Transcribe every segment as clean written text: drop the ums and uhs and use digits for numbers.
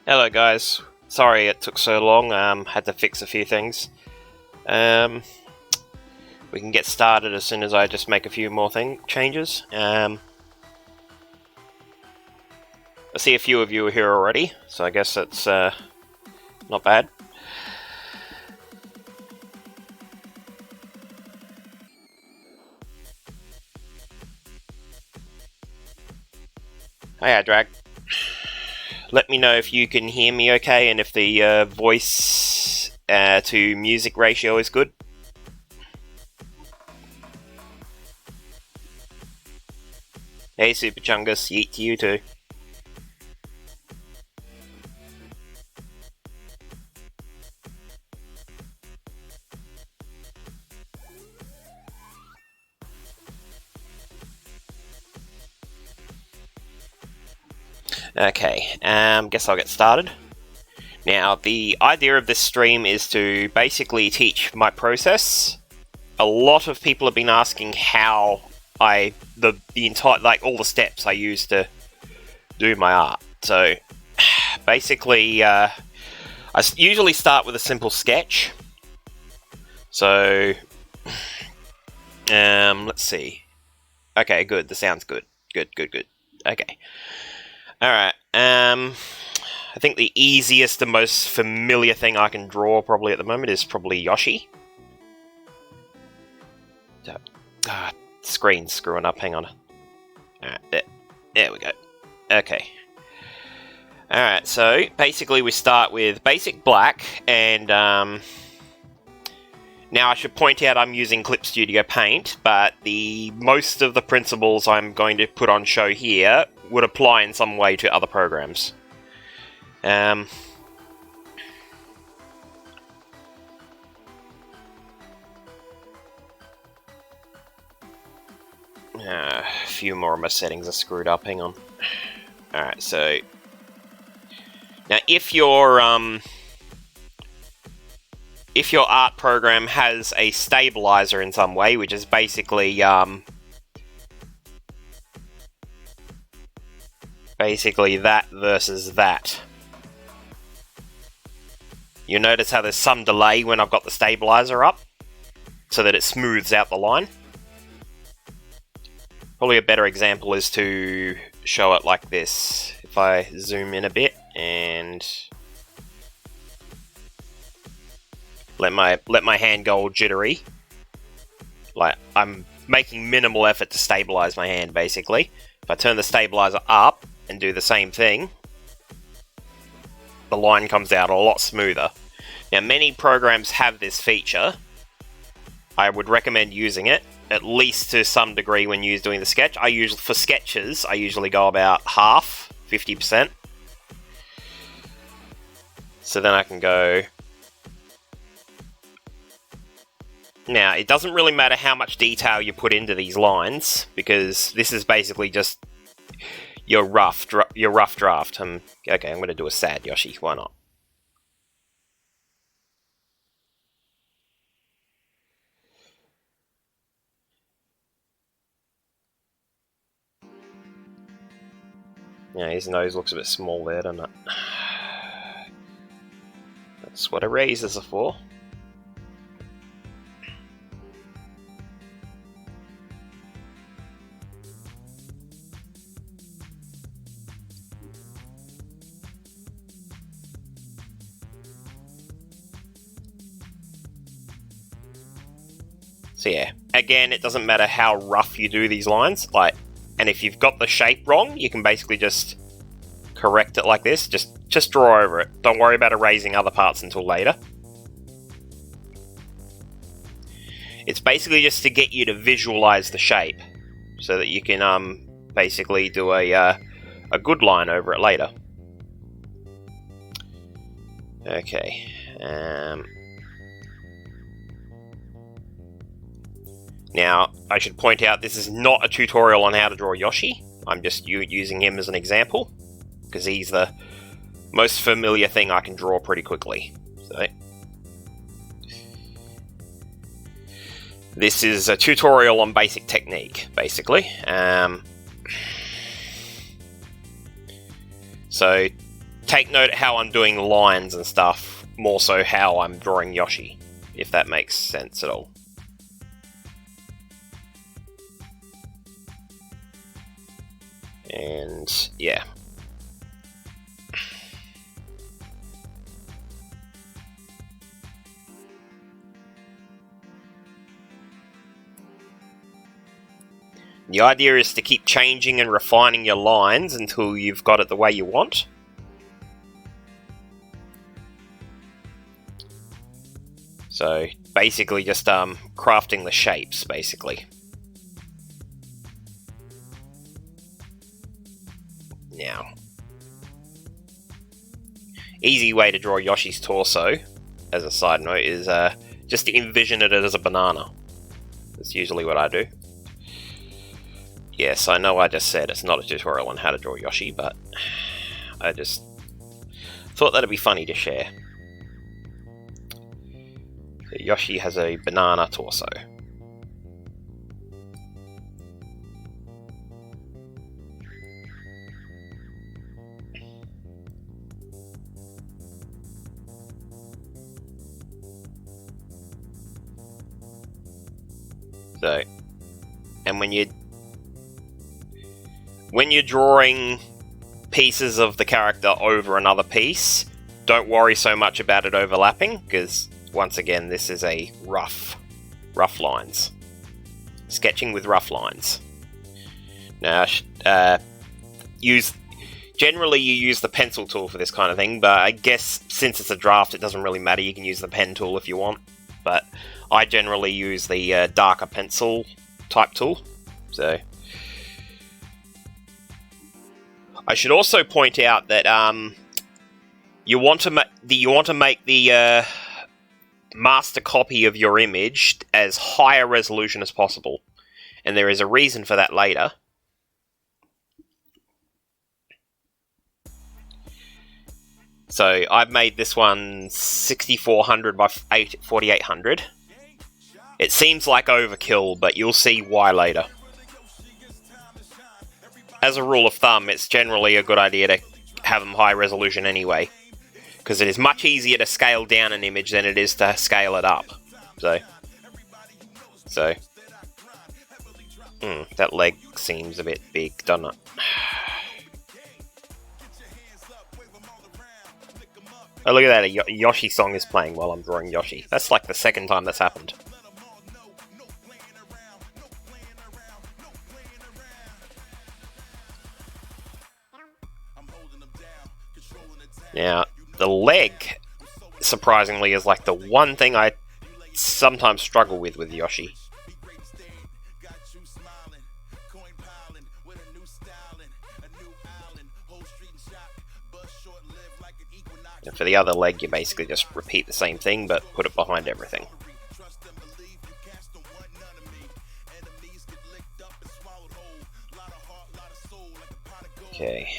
Hello guys, sorry it took so long, had to fix a few things. We can get started as soon as I just make a few more changes. I see a few of you are here already, so I guess that's not bad. Hiya, Drag. Let me know if you can hear me okay and if the voice to music ratio is good. Hey Super Chungus, yeet to you too. Okay, guess I'll get started. Now, the idea of this stream is to basically teach my process. A lot of people have been asking how the entire, like, all the steps I use to do my art. So, basically, I usually start with a simple sketch. So, let's see. Okay, good. The sound's good. Good. Okay. Alright, I think the easiest and most familiar thing I can draw probably at the moment is probably Yoshi. Screen's screwing up, hang on. Alright, there we go. Okay. Alright, so basically we start with basic black, and now I should point out I'm using Clip Studio Paint, but most of the principles I'm going to put on show here would apply in some way to other programs. A few more of my settings are screwed up, hang on. Alright, so now if you're if your art program has a stabilizer in some way, which is basically that versus that. You notice how there's some delay when I've got the stabilizer up, so that it smooths out the line. Probably a better example is to show it like this. If I zoom in a bit and let my hand go all jittery, like I'm making minimal effort to stabilize my hand basically. If I turn the stabilizer up and do the same thing, the line comes out a lot smoother. Now, many programs have this feature. I would recommend using it, at least to some degree when you're doing the sketch. For sketches, I usually go about half, 50%. So then I can go... Now, it doesn't really matter how much detail you put into these lines, because this is basically just your rough draft. Okay, I'm going to do a sad Yoshi. Why not? Yeah, his nose looks a bit small there, doesn't it? That's what erasers are for. So yeah, again, it doesn't matter how rough you do these lines, and if you've got the shape wrong, you can basically just correct it like this. Just draw over it. Don't worry about erasing other parts until later. It's basically just to get you to visualize the shape, so that you can basically do a good line over it later. Okay. Now, I should point out this is not a tutorial on how to draw Yoshi. I'm just using him as an example, because he's the most familiar thing I can draw pretty quickly. So, this is a tutorial on basic technique, basically. So, take note how I'm doing lines and stuff, more so how I'm drawing Yoshi, if that makes sense at all. And yeah. The idea is to keep changing and refining your lines until you've got it the way you want. So basically just crafting the shapes, basically. Now, easy way to draw Yoshi's torso, as a side note, is just to envision it as a banana. That's usually what I do. Yes, I know I just said it's not a tutorial on how to draw Yoshi, but I just thought that'd be funny to share. So Yoshi has a banana torso. So, and when you're drawing pieces of the character over another piece, don't worry so much about it overlapping, because once again, this is a rough lines. Sketching with rough lines. Now, generally you use the pencil tool for this kind of thing, but I guess since it's a draft, it doesn't really matter. You can use the pen tool if you want, but I generally use the darker pencil type tool. So, I should also point out that you want to make the master copy of your image as high a resolution as possible, and there is a reason for that later. So I've made this one 6400 by 4800. It seems like overkill, but you'll see why later. As a rule of thumb, it's generally a good idea to have them high resolution anyway, because it is much easier to scale down an image than it is to scale it up. So that leg seems a bit big, doesn't it? Oh, look at that, a Yoshi song is playing while I'm drawing Yoshi. That's like the second time that's happened. Now, the leg, surprisingly, is like the one thing I sometimes struggle with Yoshi. And for the other leg, you basically just repeat the same thing, but put it behind everything. Okay.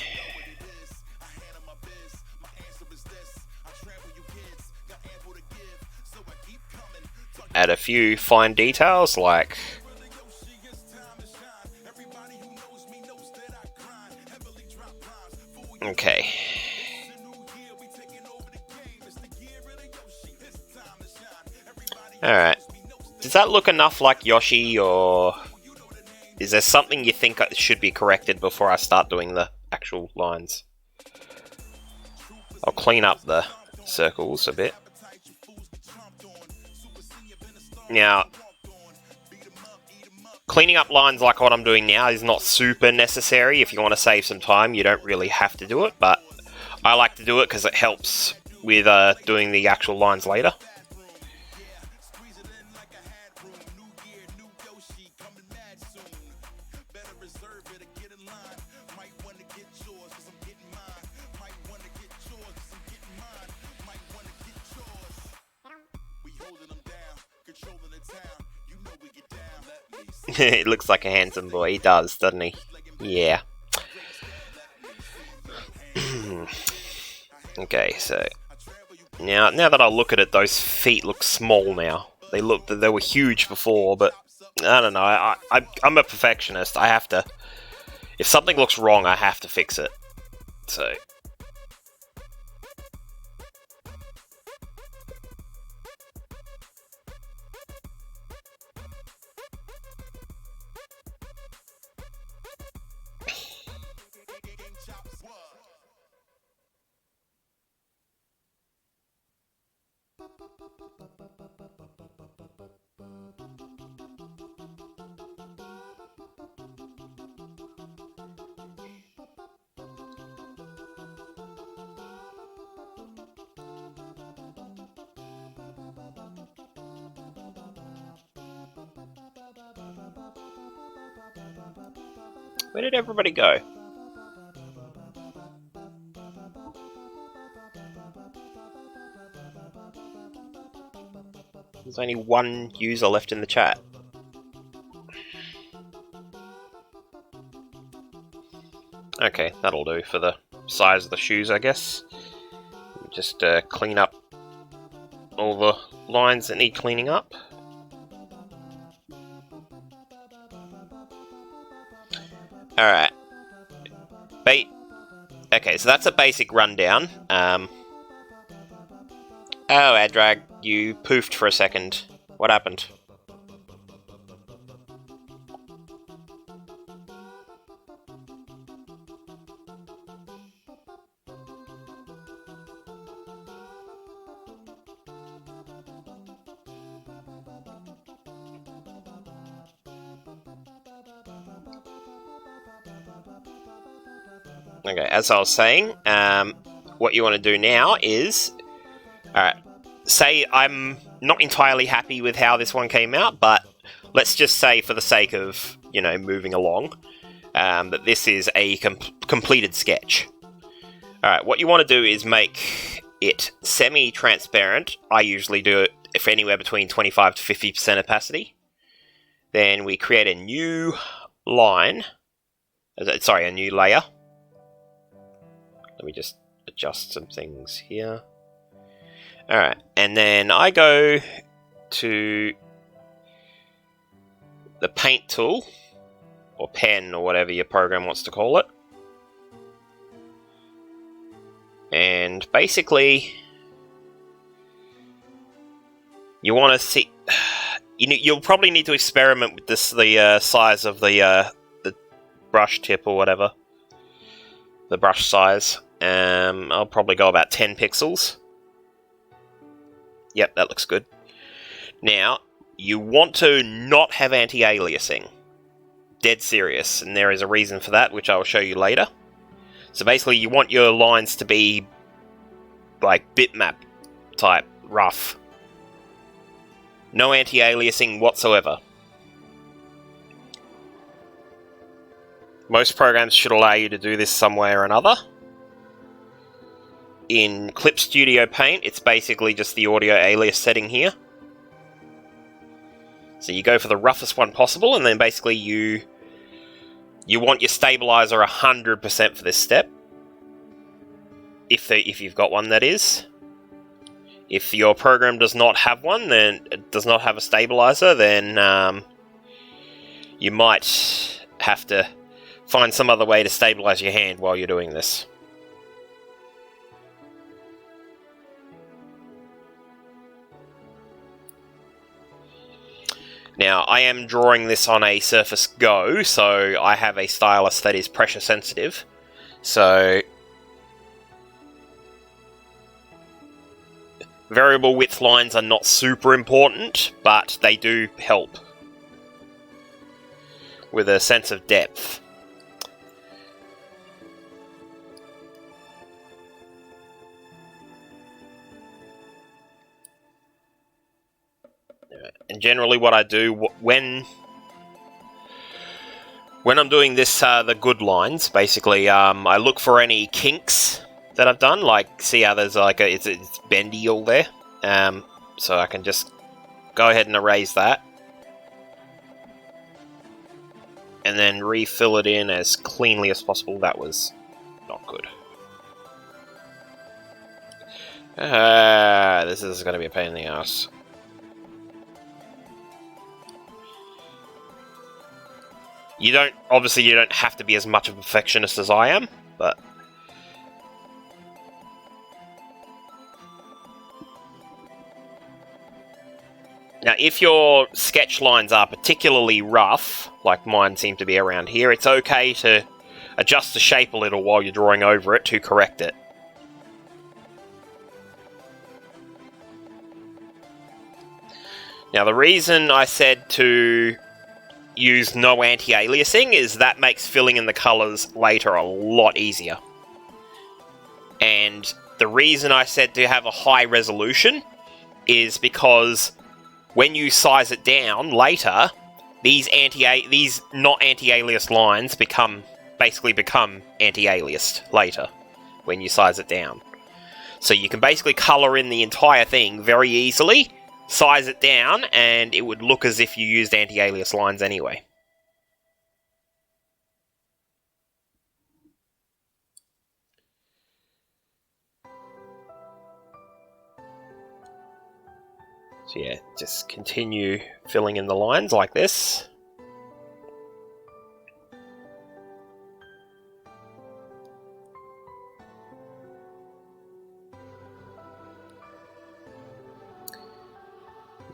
Add a few fine details, like... Okay. Alright. Does that look enough like Yoshi, or... is there something you think should be corrected before I start doing the actual lines? I'll clean up the circles a bit. Now, cleaning up lines like what I'm doing now is not super necessary. If you want to save some time, you don't really have to do it, but I like to do it because it helps with doing the actual lines later. It looks like a handsome boy. He does, doesn't he? Yeah. Okay, so now that I look at it, those feet look small now. They were huge before, but I don't know. I'm a perfectionist. I have to. If something looks wrong, I have to fix it. So. Where did everybody go? There's only one user left in the chat. Okay, that'll do for the size of the shoes, I guess. Just clean up all the lines that need cleaning up. Alright. Okay, so that's a basic rundown. Oh, Adrag, you poofed for a second. What happened? Okay, as I was saying, what you want to do now is... Alright, say I'm not entirely happy with how this one came out, but let's just say for the sake of, you know, moving along, that this is a completed sketch. Alright, what you want to do is make it semi-transparent. I usually do it for anywhere between 25 to 50% opacity. Then we create a new line. Sorry, a new layer. Let me just adjust some things here. Alright, and then I go to the paint tool, or pen, or whatever your program wants to call it. And basically, you want to see... You'll probably need to experiment with this, the size of the brush tip or whatever. The brush size. I'll probably go about 10 pixels. Yep, that looks good. Now, you want to not have anti-aliasing. Dead serious, and there is a reason for that, which I will show you later. So basically, you want your lines to be like bitmap type, rough. No anti-aliasing whatsoever. Most programs should allow you to do this some way or another. In Clip Studio Paint, it's basically just the audio alias setting here. So you go for the roughest one possible, and then basically you want your stabilizer 100% for this step. If you've got one, that is. If your program does not have one, then it does not have a stabilizer, then you might have to find some other way to stabilize your hand while you're doing this. Now, I am drawing this on a Surface Go, so I have a stylus that is pressure sensitive. So, variable width lines are not super important, but they do help with a sense of depth. And generally what I do when I'm doing this, the good lines, basically, I look for any kinks that I've done, like, see how there's like it's bendy all there, so I can just go ahead and erase that. And then refill it in as cleanly as possible. That was not good. This is going to be a pain in the ass. Obviously you don't have to be as much of a perfectionist as I am, but... Now, if your sketch lines are particularly rough, like mine seem to be around here, it's okay to adjust the shape a little while you're drawing over it to correct it. Now, the reason I said to use no anti-aliasing is that makes filling in the colours later a lot easier. And the reason I said to have a high resolution is because when you size it down later, these not anti-aliased lines basically become anti-aliased later when you size it down. So you can basically colour in the entire thing very easily, size it down, and it would look as if you used anti-alias lines anyway. So yeah, just continue filling in the lines like this.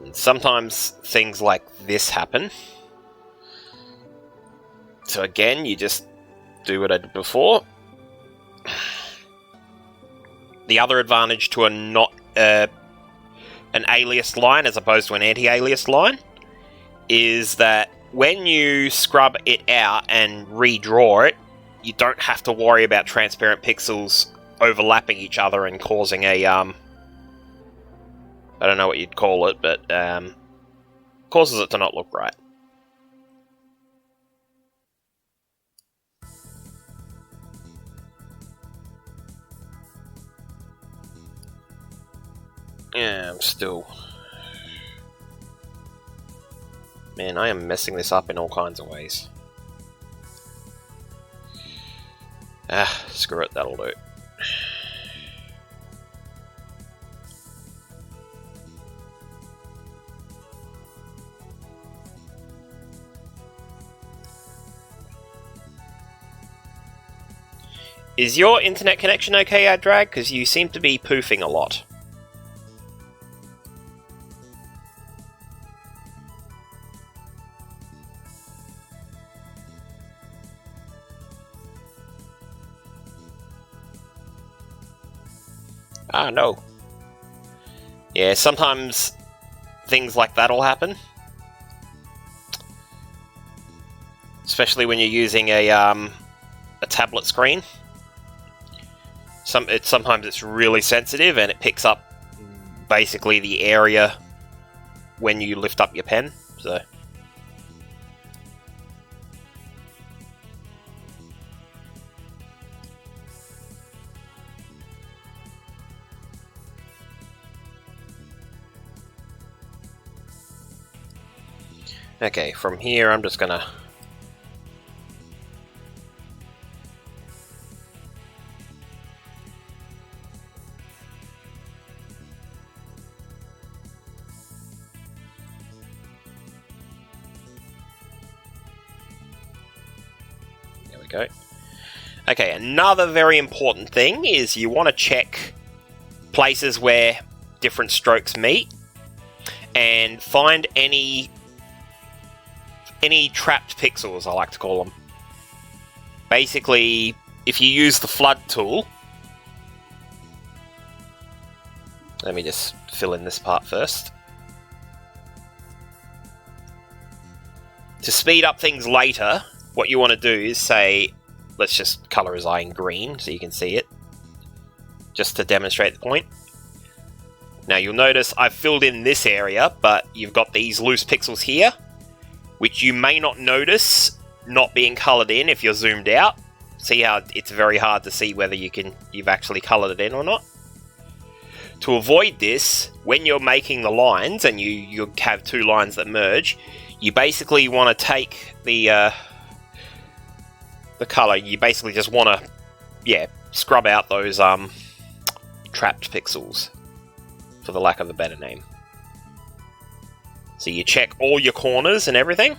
And sometimes things like this happen. So again, you just do what I did before. The other advantage to an alias line as opposed to an anti-alias line is that when you scrub it out and redraw it, you don't have to worry about transparent pixels overlapping each other and causing a, I don't know what you'd call it, but causes it to not look right. Yeah, I'm still... Man, I am messing this up in all kinds of ways. Screw it, that'll do. Is your internet connection okay, AdDrag? Because you seem to be poofing a lot. Ah, no. Yeah, sometimes things like that'll happen. Especially when you're using a tablet screen. Sometimes it's really sensitive and it picks up basically the area when you lift up your pen. So okay, from here I'm just gonna go. Okay, another very important thing is you want to check places where different strokes meet and find any trapped pixels, I like to call them. Basically, if you use the flood tool, let me just fill in this part first. To speed up things later, what you want to do is say, let's just color his eye in green so you can see it, just to demonstrate the point. Now you'll notice I've filled in this area, but you've got these loose pixels here, which you may not notice not being colored in if you're zoomed out. See how it's very hard to see whether you've actually colored it in or not? To avoid this, when you're making the lines and you have two lines that merge, you basically want to take the color, you basically just want to, scrub out those trapped pixels, for the lack of a better name. So you check all your corners and everything.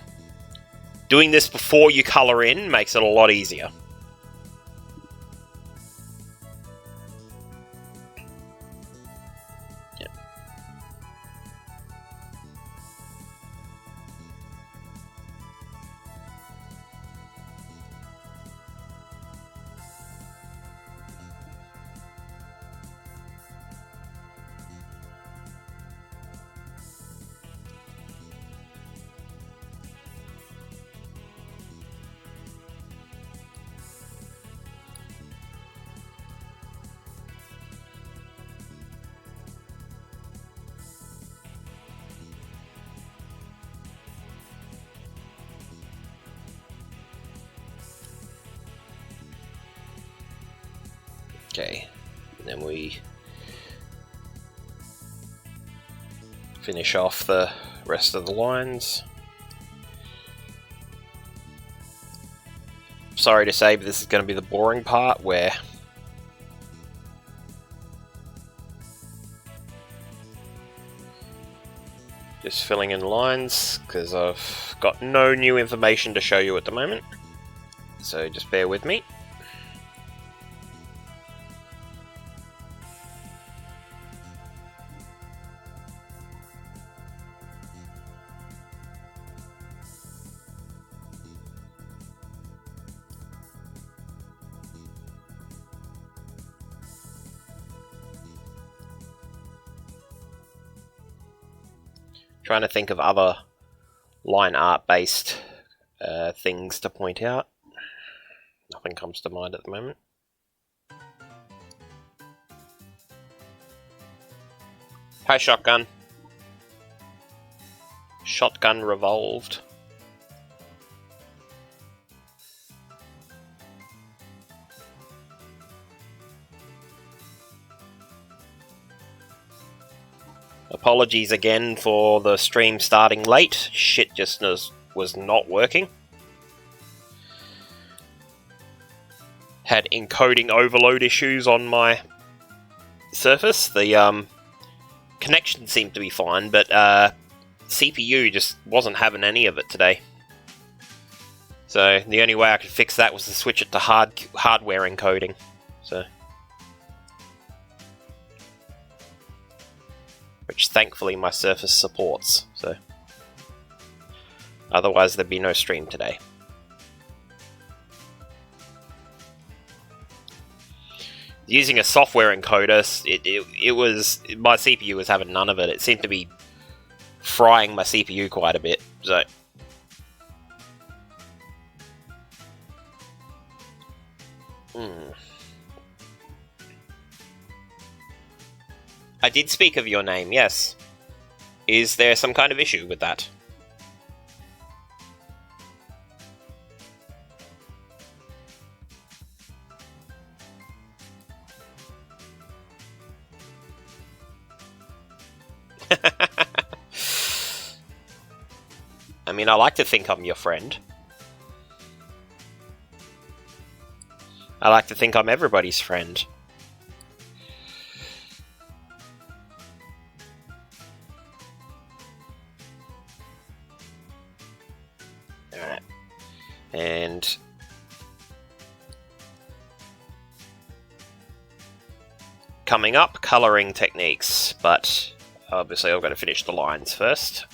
Doing this before you color in makes it a lot easier. Okay, and then we finish off the rest of the lines. Sorry to say, but this is going to be the boring part where just filling in lines, because I've got no new information to show you at the moment, so just bear with me. Trying to think of other line art based things to point out. Nothing comes to mind at the moment. Hi, shotgun. Shotgun revolved. Apologies again for the stream starting late. Shit just was not working. Had encoding overload issues on my Surface. The connection seemed to be fine, but CPU just wasn't having any of it today. So the only way I could fix that was to switch it to hardware encoding. So, which thankfully my Surface supports. So, otherwise there'd be no stream today. Using a software encoder, it was, my CPU was having none of it. It seemed to be frying my CPU quite a bit. So. I did speak of your name, yes. Is there some kind of issue with that? I mean, I like to think I'm your friend. I like to think I'm everybody's friend. Alright. And coming up, colouring techniques, but obviously I've got to finish the lines first.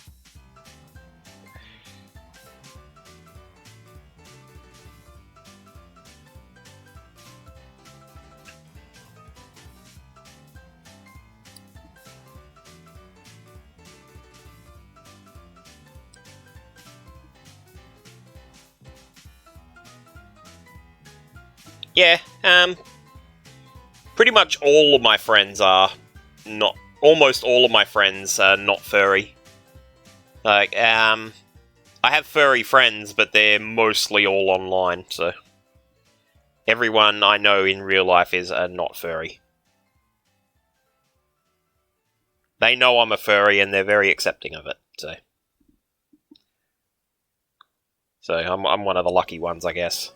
Yeah, pretty much all of my friends are not, almost all of my friends are not furry. Like, I have furry friends, but they're mostly all online, so everyone I know in real life is not furry. They know I'm a furry and they're very accepting of it, so I'm one of the lucky ones, I guess.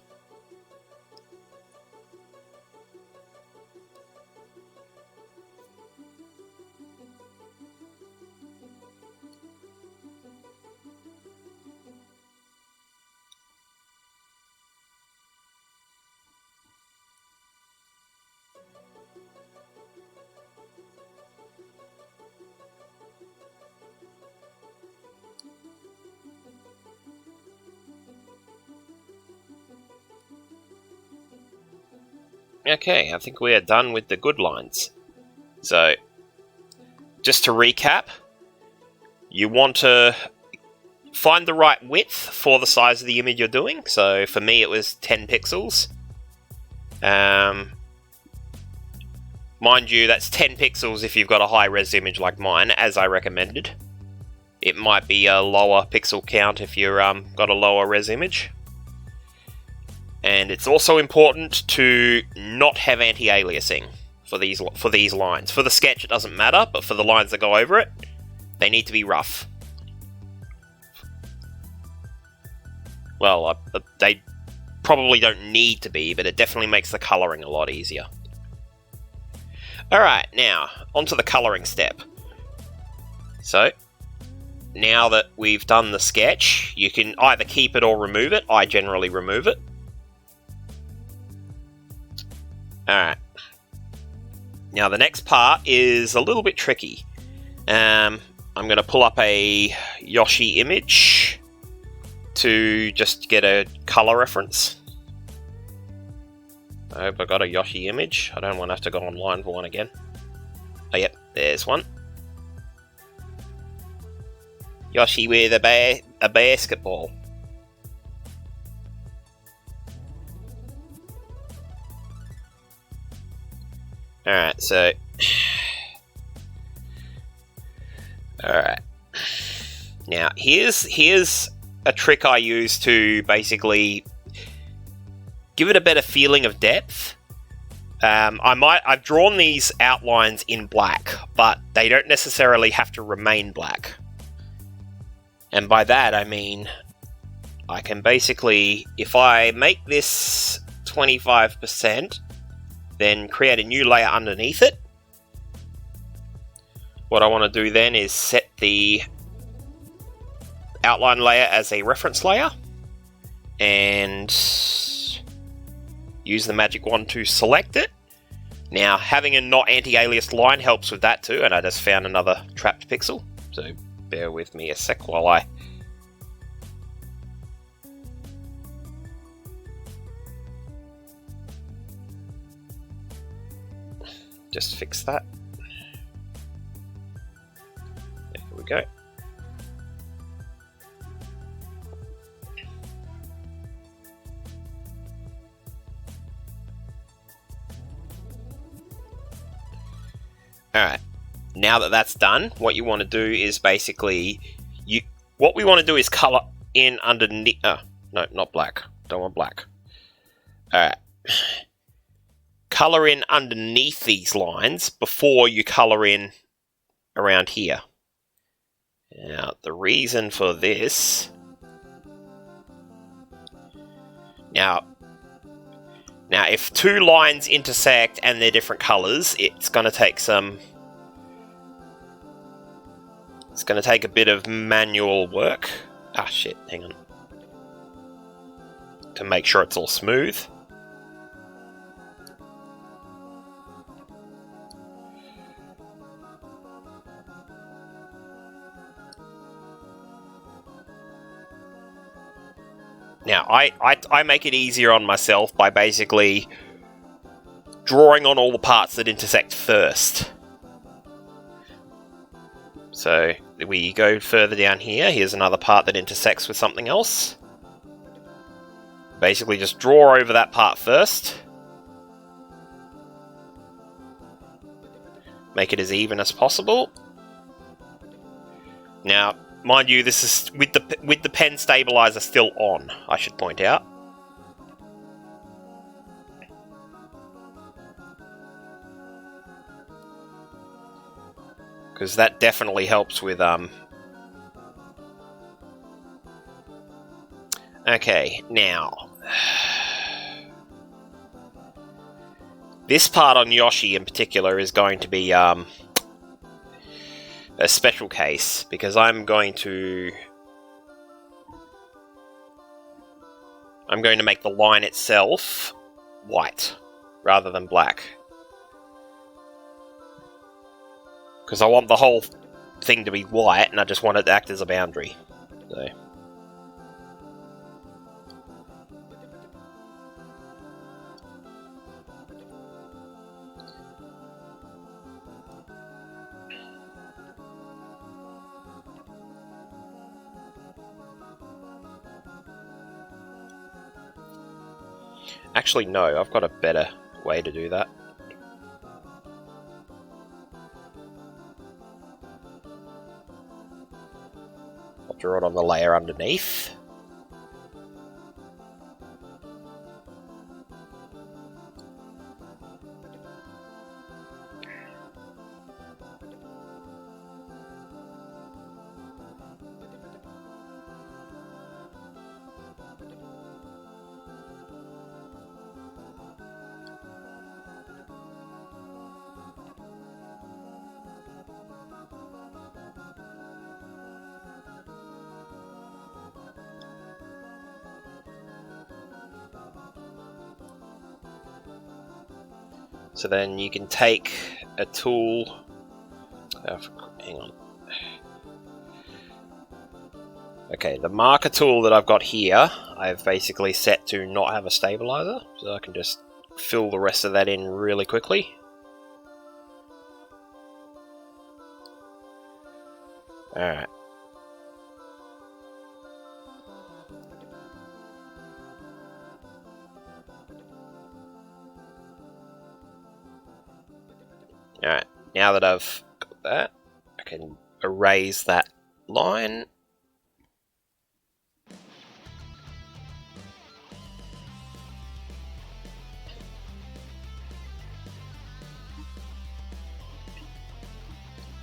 Okay, I think we are done with the good lines. So, just to recap, you want to find the right width for the size of the image you're doing. So for me it was 10 pixels. Mind you, that's 10 pixels if you've got a high-res image like mine, as I recommended. It might be a lower pixel count if you've got a lower res image. And it's also important to not have anti-aliasing for these lines. For the sketch it doesn't matter, but for the lines that go over it, they need to be rough. Well, they probably don't need to be, but it definitely makes the colouring a lot easier. Alright, now, onto the colouring step. So, now that we've done the sketch, you can either keep it or remove it. I generally remove it. Alright. Now the next part is a little bit tricky. I'm going to pull up a Yoshi image to just get a colour reference. I hope I got a Yoshi image. I don't want to have to go online for one again. Oh yep, there's one. Yoshi with a basketball. Alright, so... Alright. Now, here's a trick I use to basically give it a better feeling of depth. I've drawn these outlines in black, but they don't necessarily have to remain black. And by that I mean, I can basically, if I make this 25%, then create a new layer underneath it. What I want to do then is set the outline layer as a reference layer, and use the magic wand to select it. Now, having a not anti-aliased line helps with that too, and I just found another trapped pixel, so bear with me a sec while I just fix that. There we go. Alright, now that that's done, what you want to do is basically, what we want to do is colour in underneath, no, not black, don't want black. Alright, colour in underneath these lines before you colour in around here. Now, the reason for this, now if two lines intersect and they're different colours, it's going to take a bit of manual work. Ah, shit, hang on. To make sure it's all smooth. Now, I make it easier on myself by basically drawing on all the parts that intersect first. So, we go further down here. Here's another part that intersects with something else. Basically, just draw over that part first. Make it as even as possible. Now, mind you, this is with the pen stabilizer still on, I should point out. Because that definitely helps with Okay, now this part on Yoshi in particular is going to be a special case, because I'm going to make the line itself white rather than black, because I want the whole thing to be white and I just want it to act as a boundary. So actually, no, I've got a better way to do that. I'll draw it on the layer underneath. So then you can take a tool, hang on. Okay, the marker tool that I've got here, I've basically set to not have a stabilizer, so I can just fill the rest of that in really quickly. Alright. Alright, now that I've got that, I can erase that line.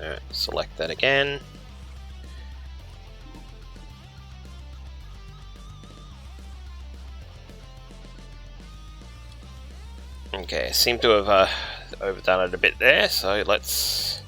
Alright, select that again. Okay, I seem to have overdone it a bit there, so let's...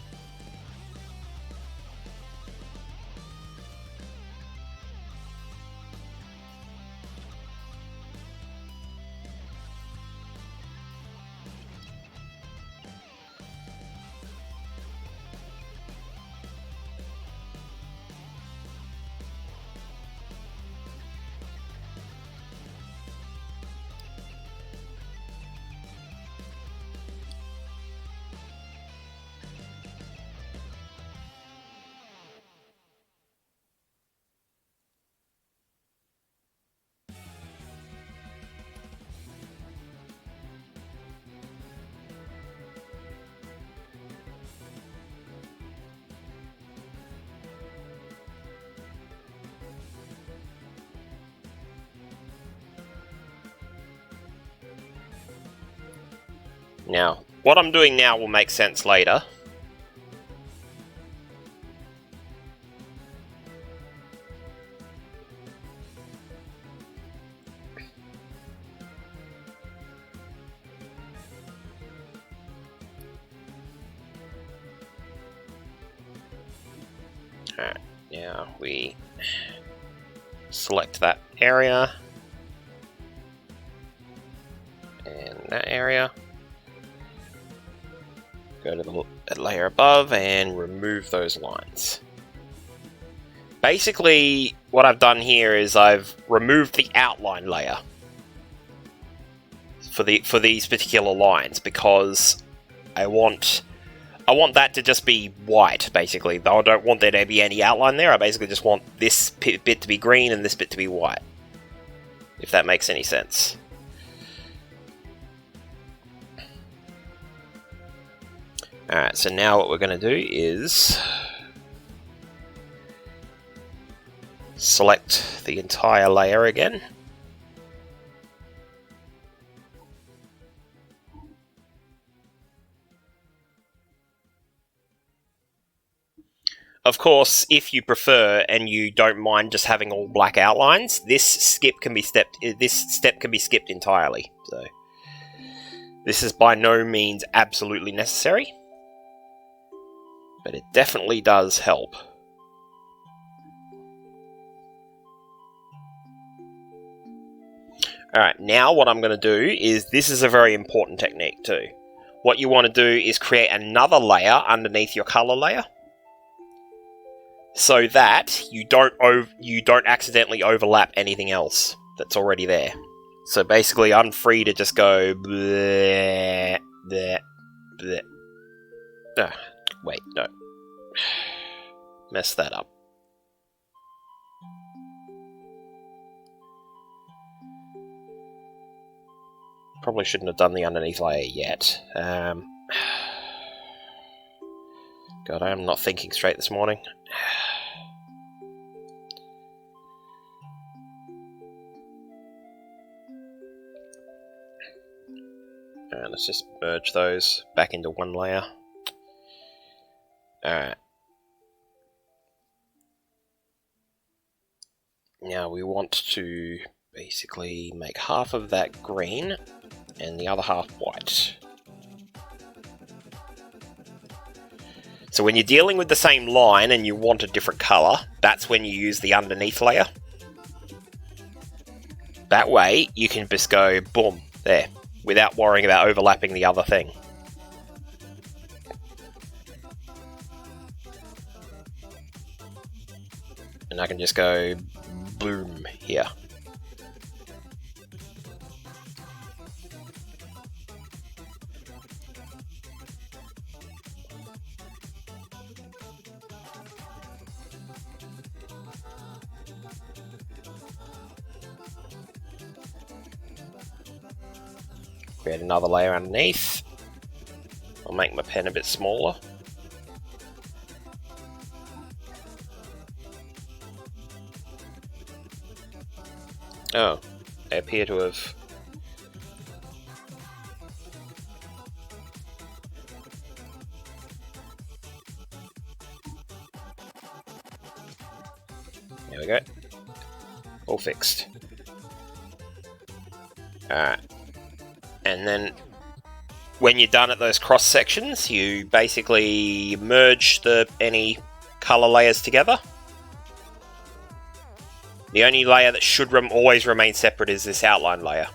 Now, what I'm doing now will make sense later. Alright, now we select that area and that area. Go to the layer above and remove those lines. Basically, what I've done here is I've removed the outline layer for these particular lines because I want that to just be white, basically. I don't want there to be any outline there. I basically just want this bit to be green and this bit to be white. If that makes any sense. Alright, so now what we're going to do is select the entire layer again. Of course, if you prefer and you don't mind just having all black outlines, this step can be skipped entirely. So this is by no means absolutely necessary, but it definitely does help. Alright, now what I'm going to do is, this is a very important technique too. What you want to do is create another layer underneath your color layer, so that you don't accidentally overlap anything else that's already there. So basically, I'm free to just go bleh, bleh, bleh. Wait, no. Messed that up. Probably shouldn't have done the underneath layer yet. God, I am not thinking straight this morning. And let's just merge those back into one layer. Alright. Now we want to basically make half of that green and the other half white. So when you're dealing with the same line and you want a different color, that's when you use the underneath layer. That way you can just go boom, there, without worrying about overlapping the other thing. And I can just go boom here. Create another layer underneath. I'll make my pen a bit smaller. Oh, I appear to have... There we go. All fixed. Alright. And then when you're done at those cross sections, you basically merge any color layers together. The only layer that should always remain separate is this outline layer.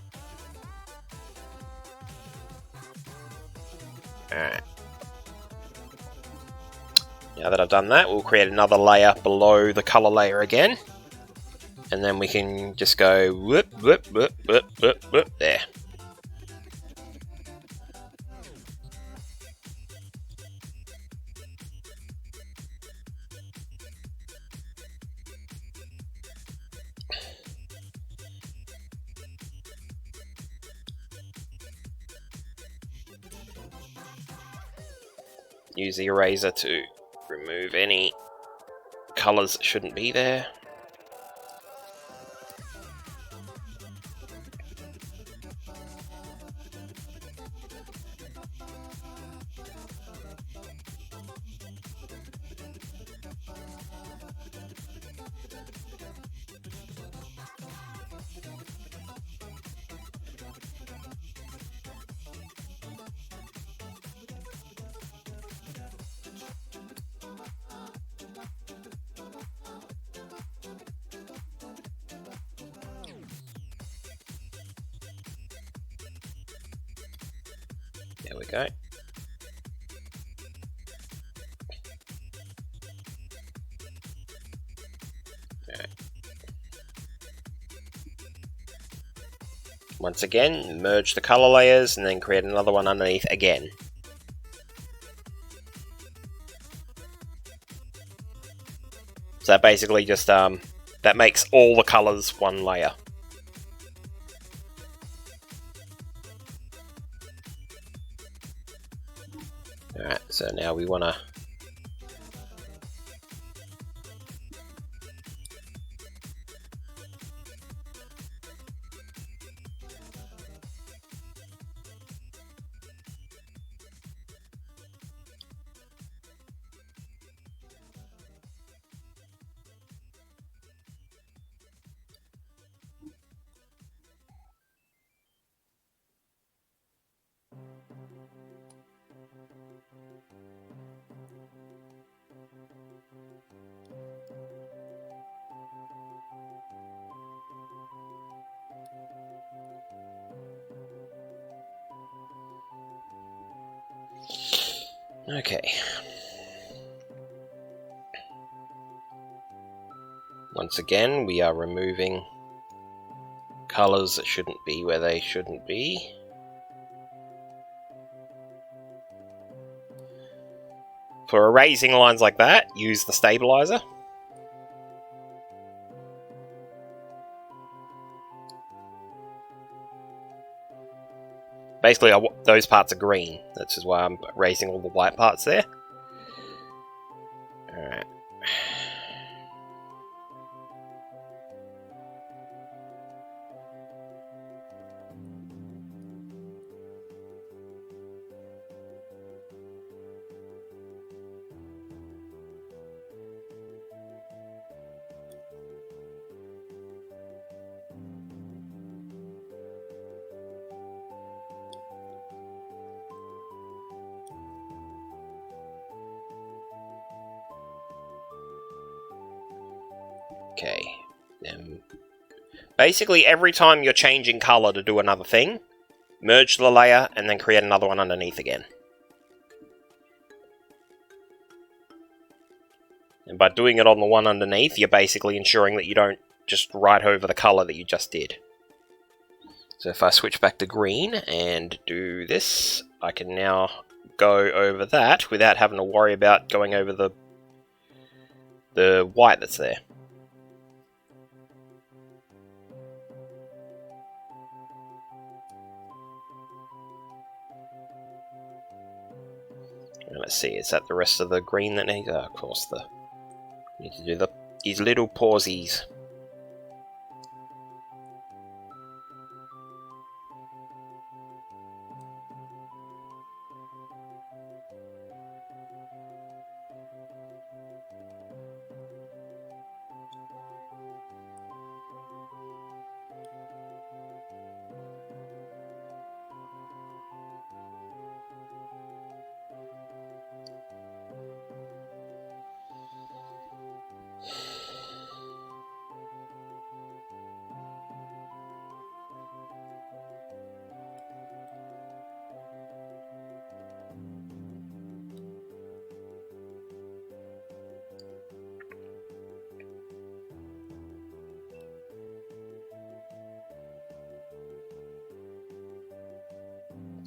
Alright. Now that I've done that, we'll create another layer below the color layer again. And then we can just go whoop, whoop, whoop, whoop, whoop, whoop, there. Use the eraser to remove any colors that shouldn't be there. There we go. Alright. Once again, merge the color layers and then create another one underneath again. So that basically just that makes all the colors one layer. Alright, so now we want to okay. Once again, we are removing colors that shouldn't be where they shouldn't be. For erasing lines like that, use the stabilizer. Basically, those parts are green. That's just why I'm erasing all the white parts there. Alright. Okay. Basically, every time you're changing color to do another thing, merge the layer and then create another one underneath again. And by doing it on the one underneath, you're basically ensuring that you don't just write over the color that you just did. So if I switch back to green and do this, I can now go over that without having to worry about going over the white that's there. And let's see, is that the rest of the green that needs? Oh, of course, need to do these little pausies.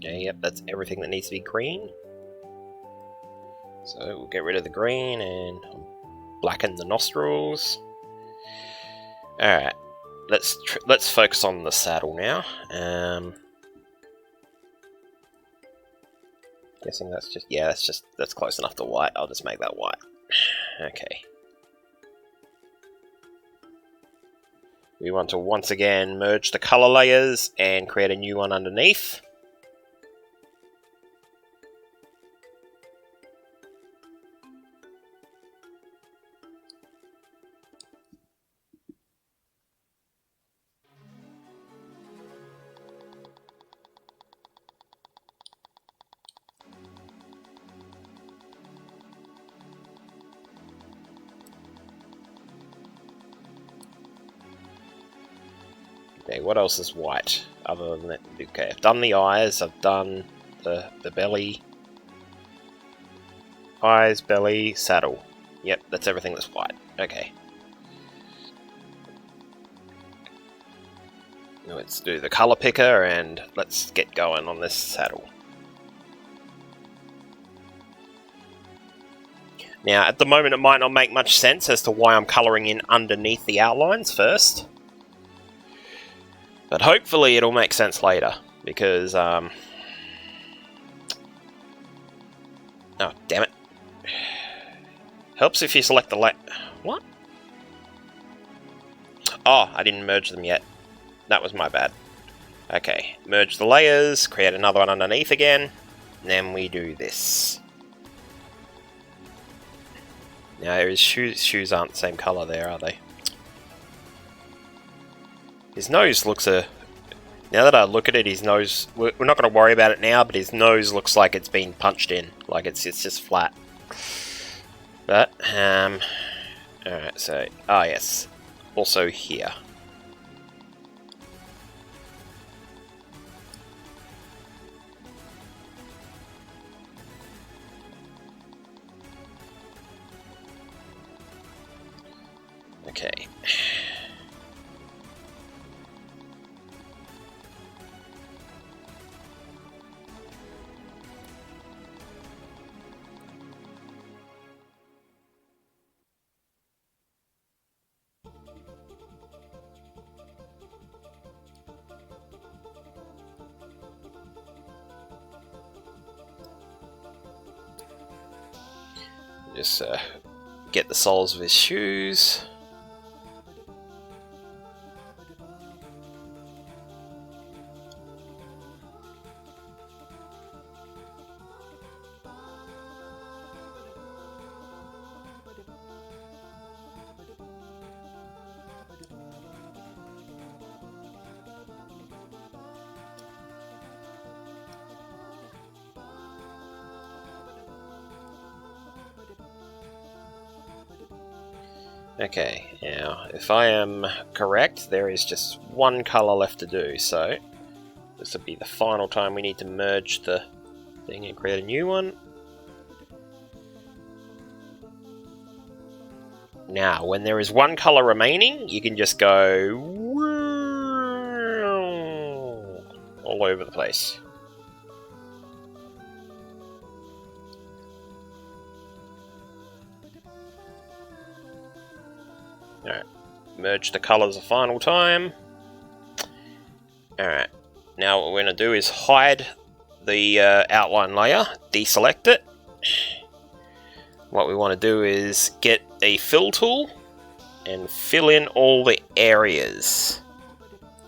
Okay, yep, that's everything that needs to be green. So we'll get rid of the green and blacken the nostrils. Alright, let's focus on the saddle now. Guessing that's just, yeah, that's close enough to white. I'll just make that white. Okay. We want to once again merge the color layers and create a new one underneath. Okay, what else is white? Other than that, okay, I've done the eyes, I've done The belly, eyes, belly, saddle. Yep, that's everything that's white. Okay. Let's do the color picker and let's get going on this saddle. Now, at the moment, it might not make much sense as to why I'm colouring in underneath the outlines first. But hopefully it'll make sense later, because, oh, damn it. Helps if you select the what? Oh, I didn't merge them yet. That was my bad. Okay, merge the layers, create another one underneath again, and then we do this. Now, his shoes aren't the same colour there, are they? His nose looks now that I look at it, his nose, we're not going to worry about it now, but his nose looks like it's been punched in. Like it's just flat. But, alright, so, yes. Also here. Okay. Just get the soles of his shoes. Okay, now, if I am correct, there is just one colour left to do, so this will be the final time we need to merge the thing and create a new one. Now, when there is one colour remaining, you can just go all over the place. Alright, merge the colours a final time. Alright, now what we're going to do is hide the outline layer, deselect it. What we want to do is get a fill tool and fill in all the areas,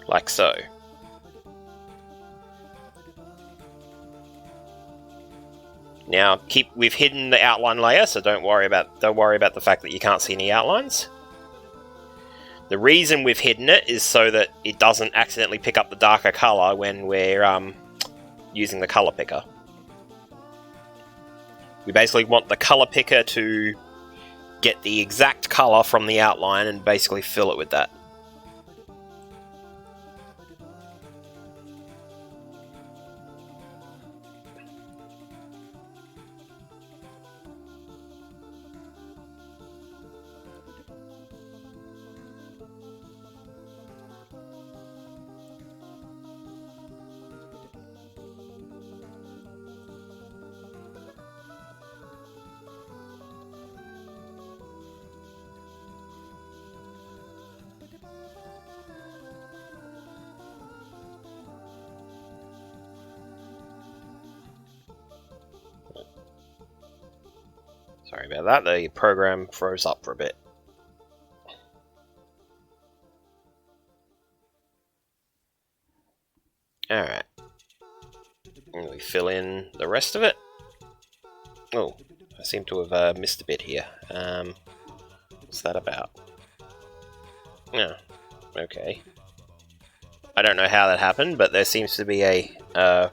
like so. Now, we've hidden the outline layer, so don't worry about the fact that you can't see any outlines. The reason we've hidden it is so that it doesn't accidentally pick up the darker colour when we're using the colour picker. We basically want the colour picker to get the exact colour from the outline and basically fill it with that. Sorry about that, the program froze up for a bit. Alright. And we fill in the rest of it. Oh, I seem to have missed a bit here. What's that about? Oh, okay. I don't know how that happened, but there seems to be a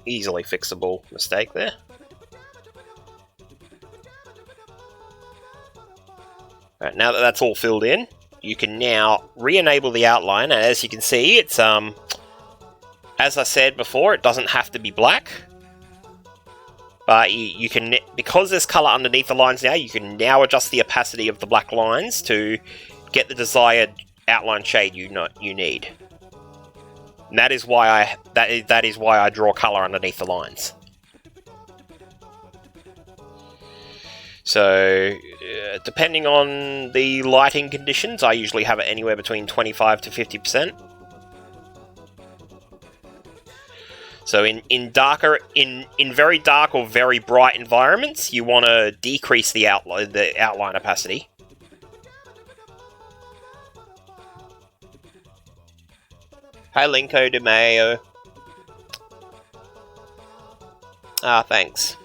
easily fixable mistake there. Right, now that that's all filled in, you can now re-enable the outline, and as you can see, it's As I said before, it doesn't have to be black. But you can, because there's colour underneath the lines now, you can now adjust the opacity of the black lines to get the desired outline shade you need. And that is why I draw colour underneath the lines. So, depending on the lighting conditions, I usually have it anywhere between 25 to 50%. So in very dark or very bright environments, you want to decrease the outline opacity. Hi, Linko de Mayo. Ah, thanks.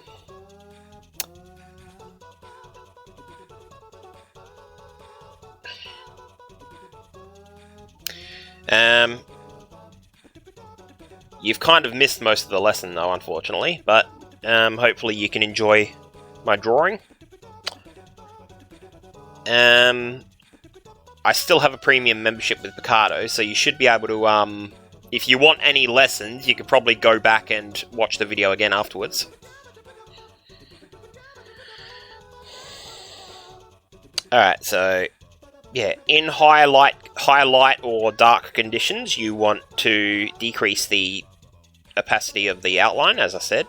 You've kind of missed most of the lesson though, unfortunately, but hopefully you can enjoy my drawing. I still have a premium membership with Picardo, so you should be able to, if you want any lessons, you could probably go back and watch the video again afterwards. Alright, so yeah, in high light or dark conditions, you want to decrease the opacity of the outline, as I said.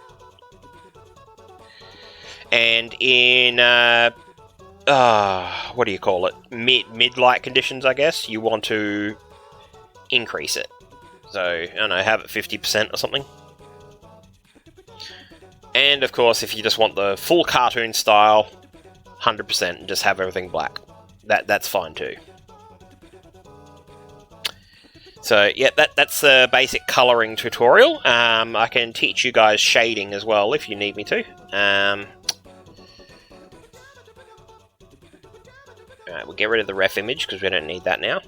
And in what do you call it? Mid light conditions, I guess, you want to increase it. So I don't know, have it 50% or something. And of course, if you just want the full cartoon style, 100%, and just have everything black. That's fine too. So yeah, that's the basic colouring tutorial. I can teach you guys shading as well if you need me to. Alright, we'll get rid of the ref image because we don't need that now.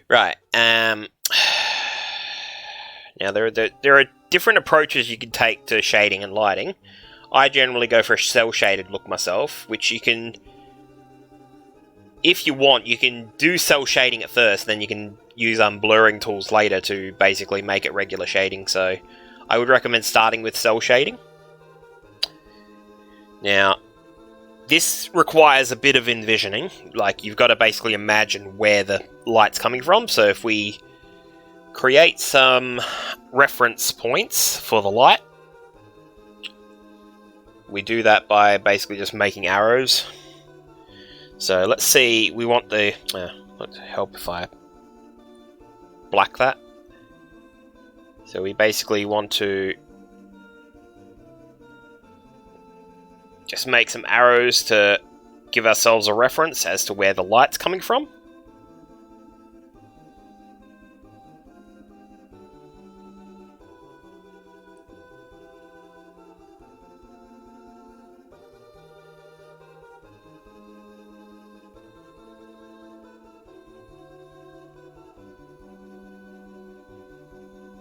Right. Now there are different approaches you can take to shading and lighting. I generally go for a cel-shaded look myself, which you can, if you want, you can do cel shading at first, then you can use blurring tools later to basically make it regular shading, so I would recommend starting with cel shading. Now, this requires a bit of envisioning, like you've got to basically imagine where the light's coming from, so if we create some reference points for the light, we do that by basically just making arrows. So let's see, we want the... let's help if I black that. So we basically want to just make some arrows to give ourselves a reference as to where the light's coming from.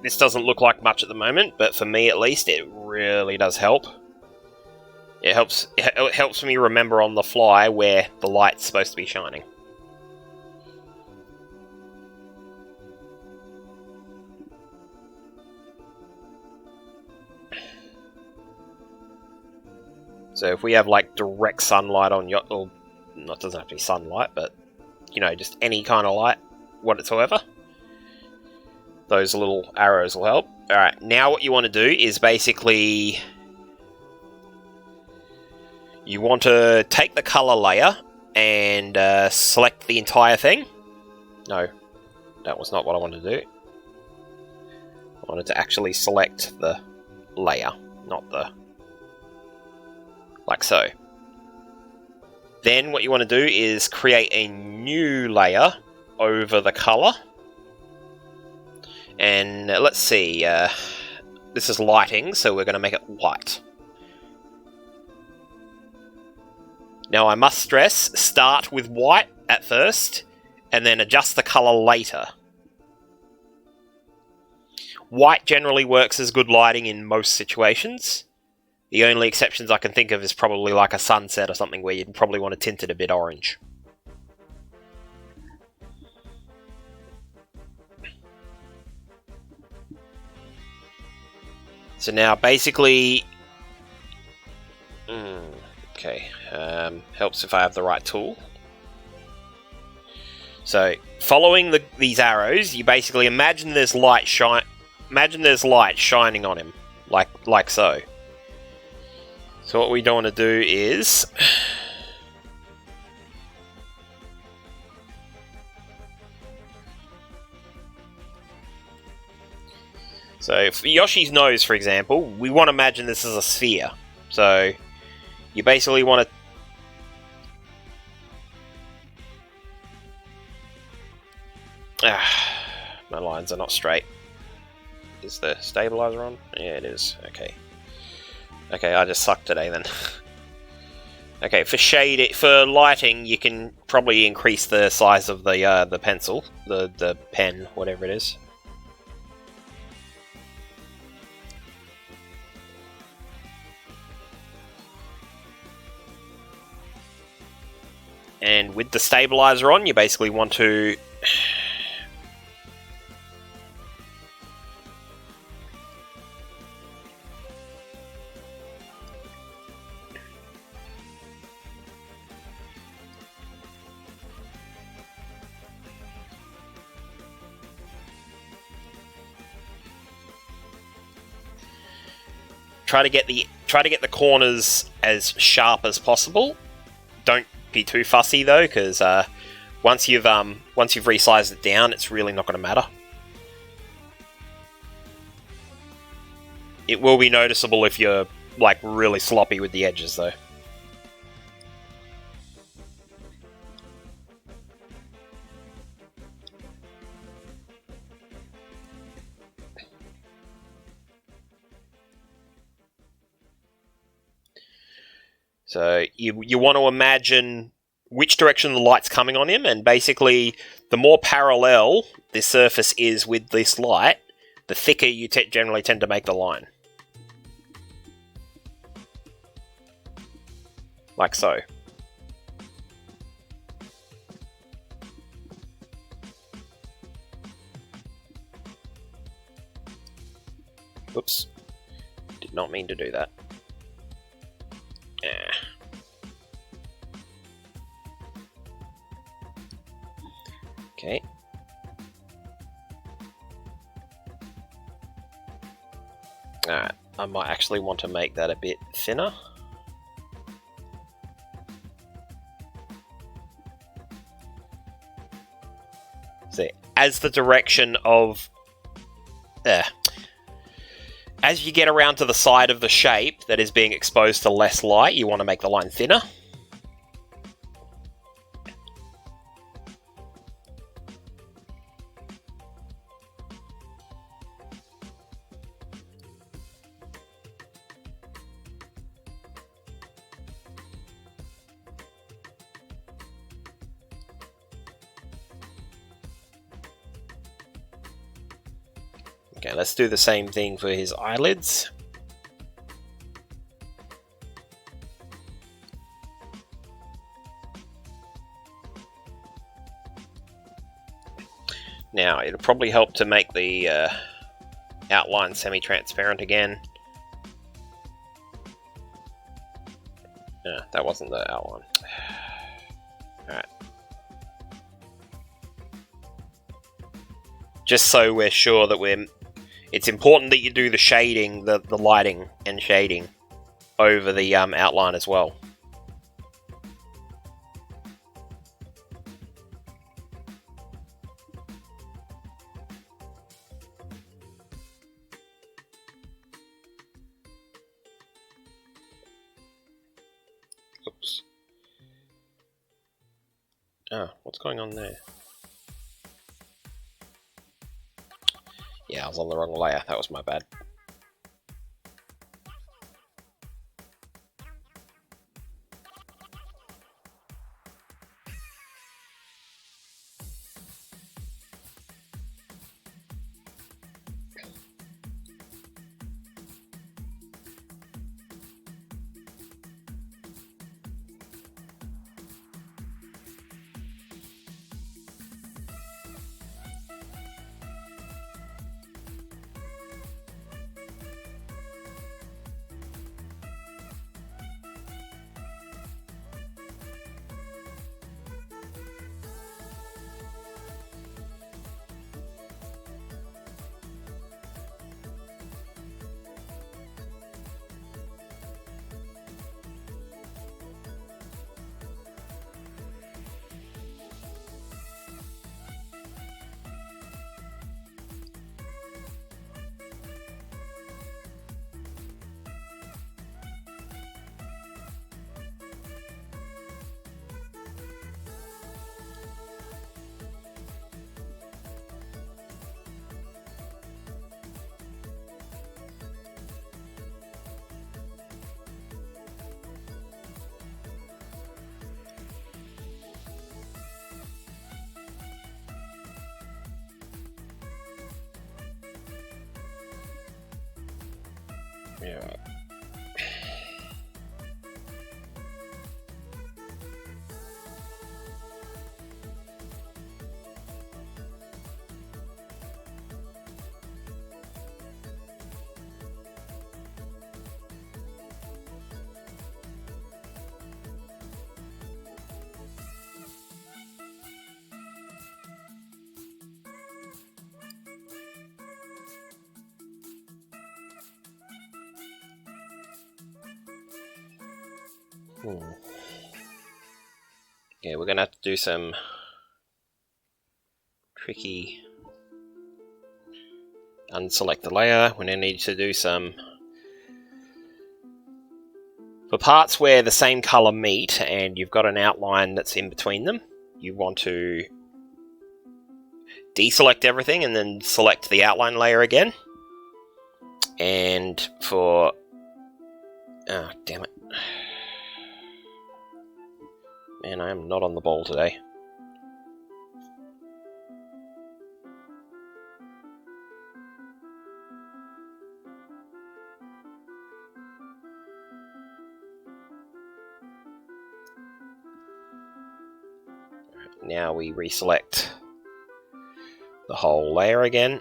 This doesn't look like much at the moment, but for me at least, it really does help. It helps me remember on the fly where the light's supposed to be shining. So if we have like direct sunlight on your, or not, doesn't have to be sunlight, but you know, just any kind of light whatsoever, those little arrows will help. Alright, now what you want to do is basically you want to take the color layer and select the entire thing. No, that was not what I wanted to do. I wanted to actually select the layer, not the... like so. Then what you want to do is create a new layer over the color. And let's see, this is lighting, so we're going to make it white. Now I must stress, start with white at first, and then adjust the color later. White generally works as good lighting in most situations. The only exceptions I can think of is probably like a sunset or something where you'd probably want to tint it a bit orange. So now basically... okay, helps if I have the right tool. So, following these arrows, you basically imagine there's light shining on him, like so. So what we don't want to do is... So, for Yoshi's nose, for example, we want to imagine this is a sphere. So, you basically want to... my lines are not straight. Is the stabilizer on? Yeah, it is. Okay. Okay, I just suck today then. Okay, for lighting, you can probably increase the size of the pencil, the pen, whatever it is. And with the stabilizer on, you basically want to... Try to get the corners as sharp as possible. Don't be too fussy though, because once you've resized it down, it's really not going to matter. It will be noticeable if you're like really sloppy with the edges though. So you want to imagine which direction the light's coming on him, and basically the more parallel this surface is with this light, the thicker you generally tend to make the line. Like so. Oops. Did not mean to do that. Okay. Alright, I might actually want to make that a bit thinner. So, as the direction of... as you get around to the side of the shape that is being exposed to less light, you want to make the line thinner. Okay, let's do the same thing for his eyelids. Now, it'll probably help to make the outline semi-transparent again. That wasn't the outline. Alright. Just so we're sure that it's important that you do the shading, the lighting and shading over the outline as well. Oops. What's going on there? Yeah, I was on the wrong layer. That was my bad. Yeah. Yeah, we're gonna have to do some tricky unselect the layer. We're gonna need to do some for parts where the same color meet and you've got an outline that's in between them. You want to deselect everything and then select the outline layer again. And for oh damn it. Man, I am not on the ball today. Now we reselect the whole layer again.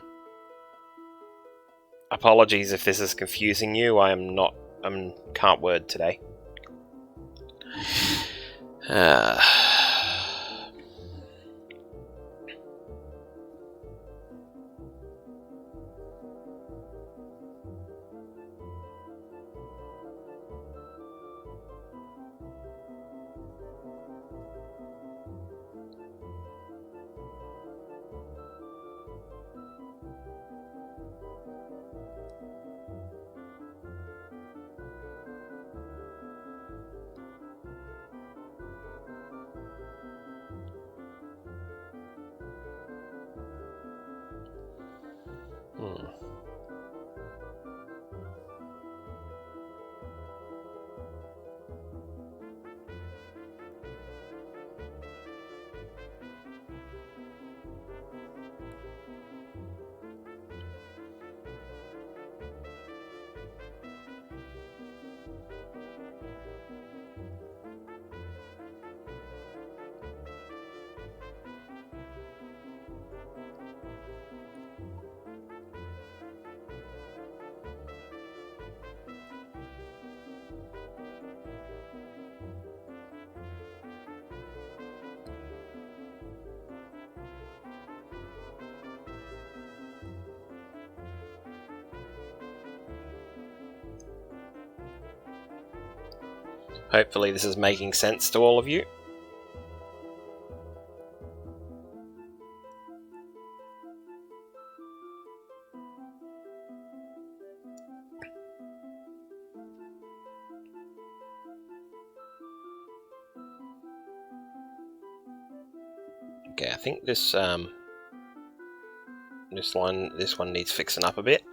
Apologies if this is confusing you. I can't word today. Hopefully this is making sense to all of you. Okay, I think this one needs fixing up a bit.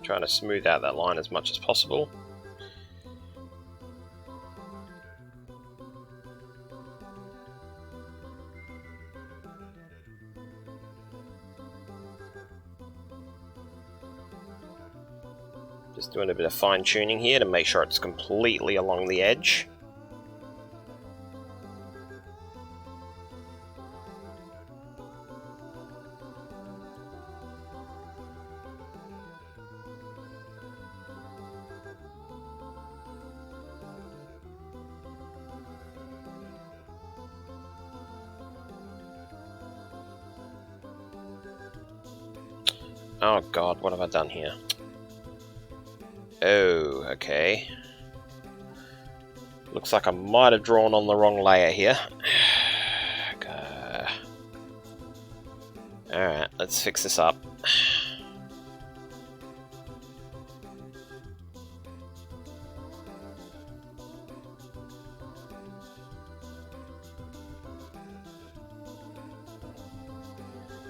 Trying to smooth out that line as much as possible. Just doing a bit of fine tuning here to make sure it's completely along the edge. Oh god, what have I done here? Oh, okay. Looks like I might have drawn on the wrong layer here. Alright, let's fix this up.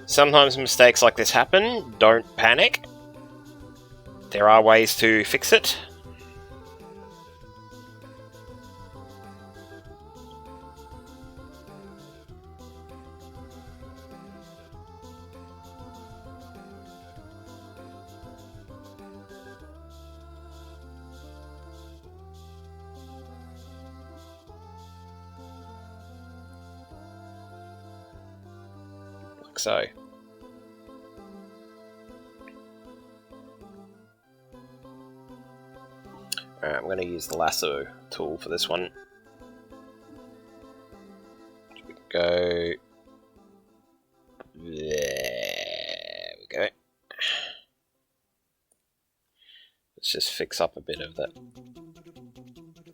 Sometimes mistakes like this happen. Don't panic. There are ways to fix it. Like so. Alright, I'm going to use the lasso tool for this one. Go. There we go. Let's just fix up a bit of that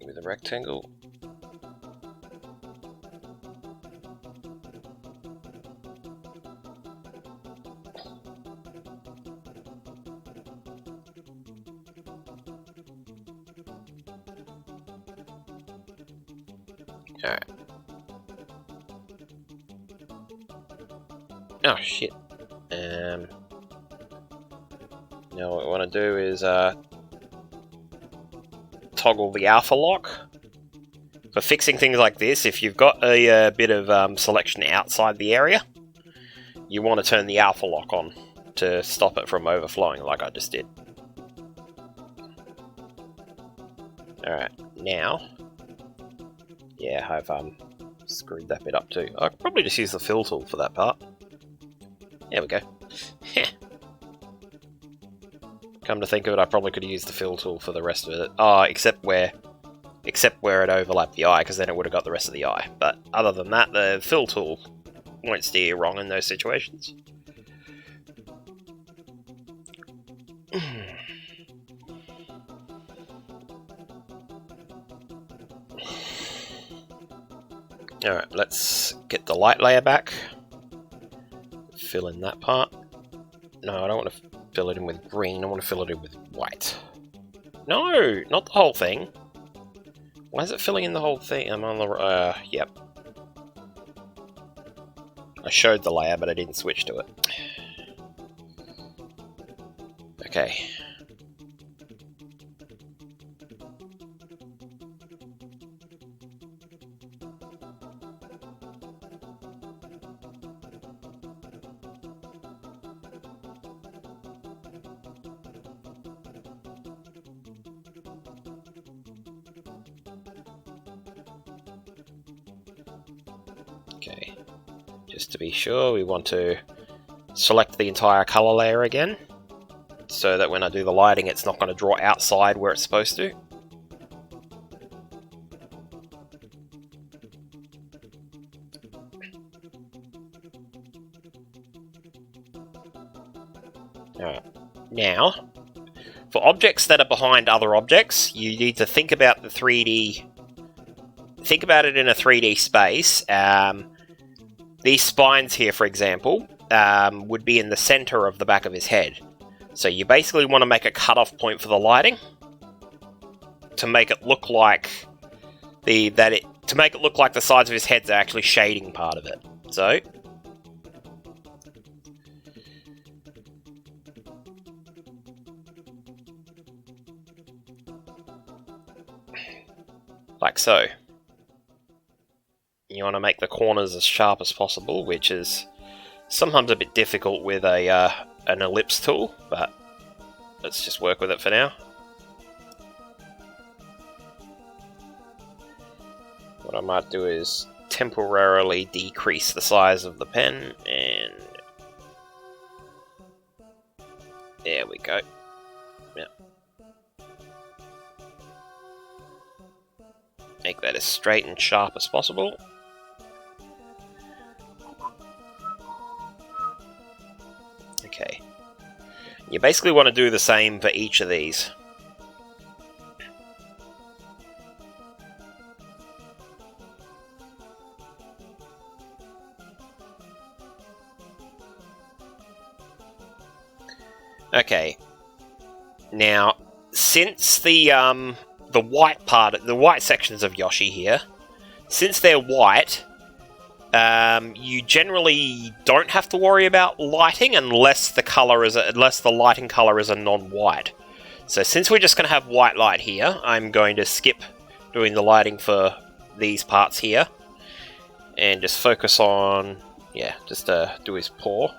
with a rectangle. Alright. Oh shit. Now what we want to do is toggle the alpha lock. For fixing things like this, if you've got a bit of selection outside the area, you want to turn the alpha lock on to stop it from overflowing like I just did. Alright, now... Yeah, I've screwed that bit up too. I could probably just use the fill tool for that part. There we go. Come to think of it, I probably could have used the fill tool for the rest of it. Oh, except where it overlapped the eye, because then it would have got the rest of the eye. But other than that, the fill tool won't steer you wrong in those situations. Alright, let's get the light layer back. Fill in that part. No, I don't want to fill it in with green, I want to fill it in with white. No, not the whole thing. Why is it filling in the whole thing? I'm on the... yep. I showed the layer, but I didn't switch to it. Okay. Okay, just to be sure, we want to select the entire color layer again, so that when I do the lighting, it's not going to draw outside where it's supposed to. Alright, now, for objects that are behind other objects, you need to think about the 3D... Think about it in a 3D space. These spines here, for example, would be in the center of the back of his head. So you basically want to make a cutoff point for the lighting to make it look like the sides of his heads are actually shading part of it. So like so. You want to make the corners as sharp as possible, which is sometimes a bit difficult with an ellipse tool, but let's just work with it for now. What I might do is temporarily decrease the size of the pen, and there we go. Yeah. Make that as straight and sharp as possible. Okay. You basically want to do the same for each of these. Okay. Now, since the white sections of Yoshi here, since they're white, you generally don't have to worry about lighting unless the lighting color is a non-white. So since we're just going to have white light here, I'm going to skip doing the lighting for these parts here, and just focus on, just do his paw.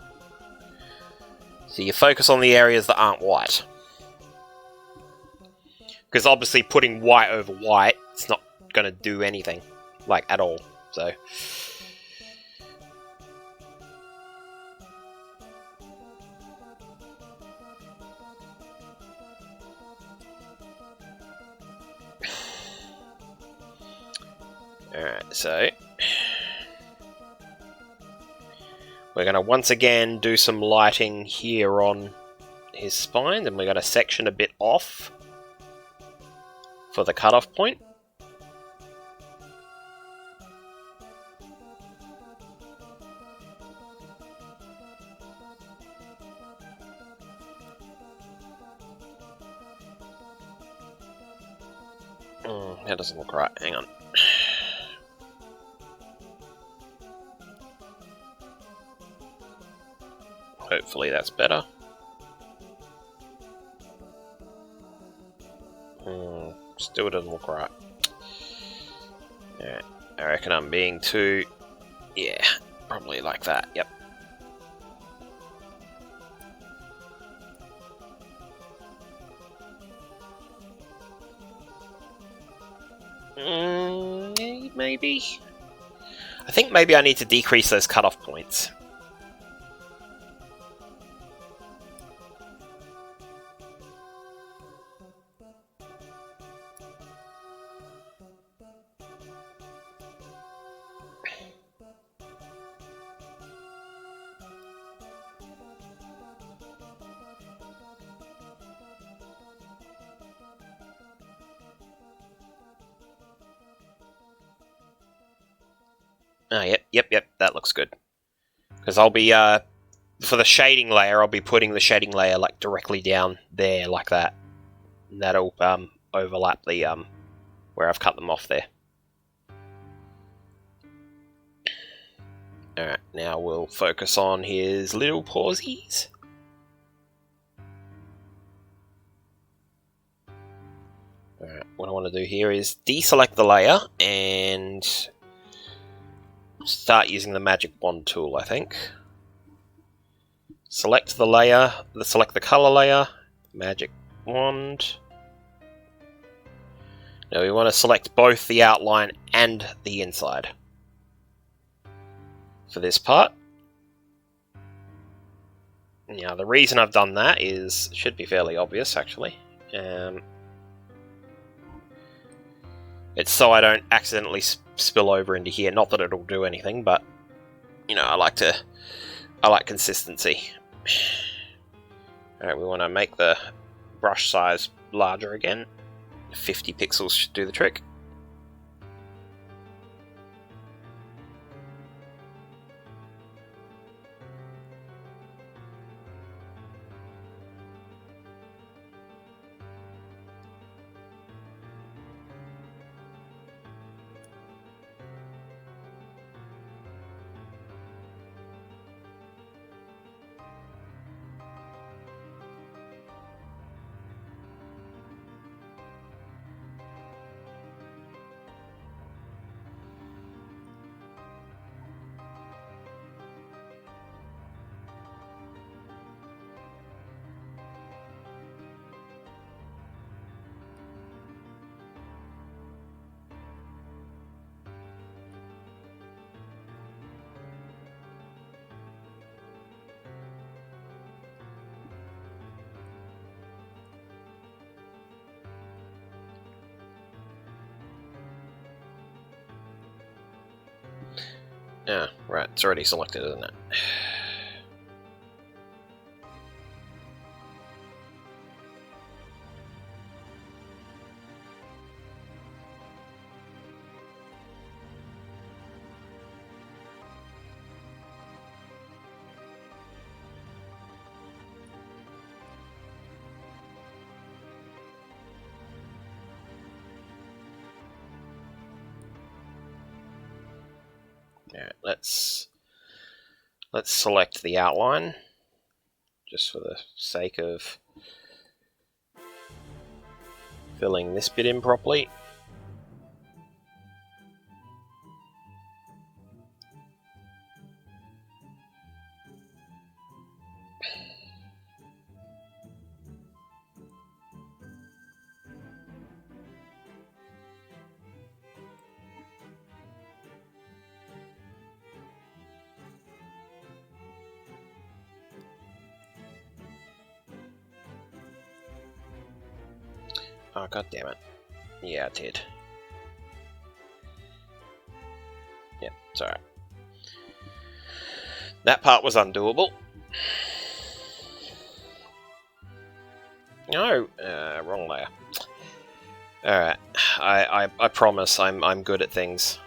So you focus on the areas that aren't white. Because obviously putting white over white, it's not going to do anything, like, at all. So... Alright, so... we're going to once again do some lighting here on his spine, and we're going to section a bit off for the cutoff point. That doesn't look right. Hang on. Hopefully that's better. Still doesn't look right. Alright, I reckon I'm being too... yeah, probably like that, yep. Maybe? I think maybe I need to decrease those cutoff points. Oh, yep, that looks good. Because I'll be, for the shading layer, I'll be putting the shading layer, like, directly down there, like that. And that'll, overlap the, where I've cut them off there. Alright, now we'll focus on his little pawsies. Alright, what I want to do here is deselect the layer and start using the magic wand tool, I think. Select the layer, select the color layer, magic wand. Now we want to select both the outline and the inside for this part. Now the reason I've done that should be fairly obvious actually. It's so I don't accidentally spill over into here. Not that it'll do anything, but you know, I like consistency. Alright, we want to make the brush size larger again. 50 pixels should do the trick. Yeah, right, it's already selected, isn't it? Alright, let's select the outline, just for the sake of filling this bit in properly. Oh, god damn it. Yeah, it did. Yep, it's alright. That part was undoable. No, wrong layer. Alright, I promise I'm good at things.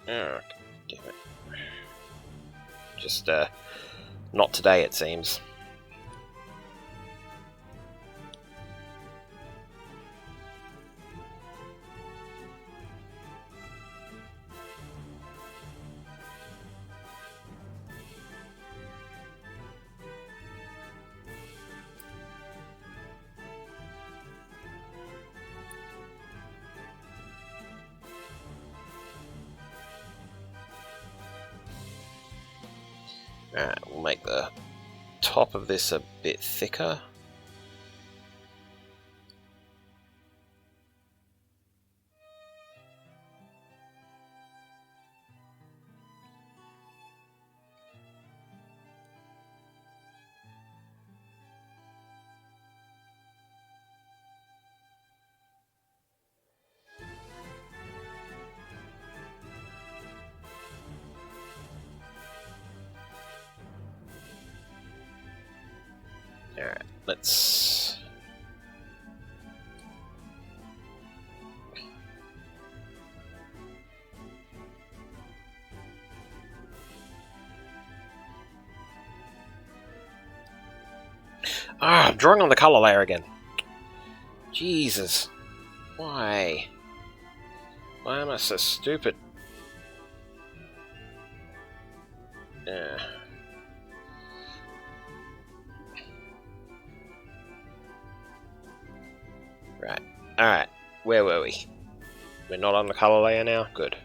Oh, damn it. Just, not today, it seems. Alright, we'll make the top of this a bit thicker. Alright, let's... I'm drawing on the color layer again. Jesus. Why? Why am I so stupid? Yeah. Right. Alright. Where were we? We're not on the color layer now? Good.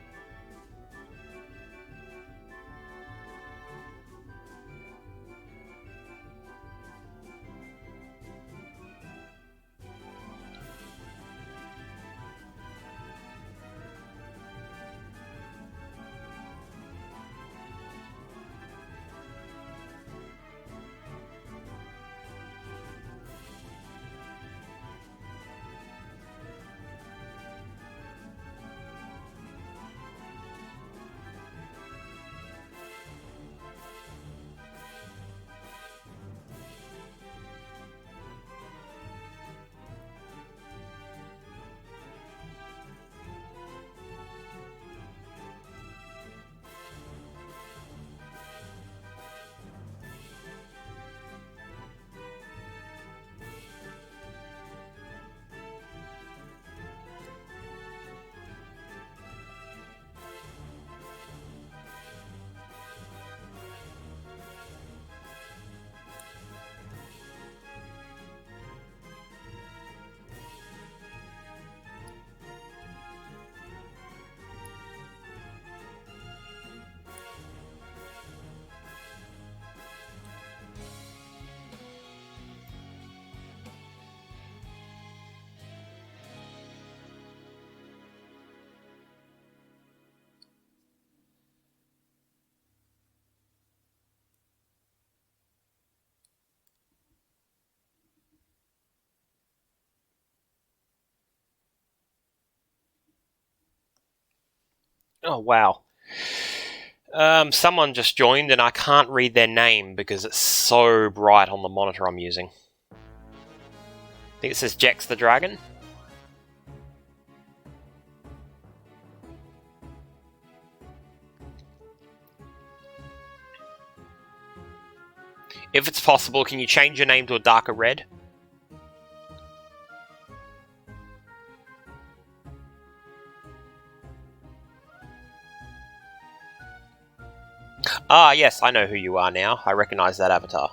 Oh, wow. Someone just joined and I can't read their name because it's so bright on the monitor I'm using. I think it says Jax the Dragon. If it's possible, can you change your name to a darker red? Ah, yes, I know who you are now. I recognize that avatar.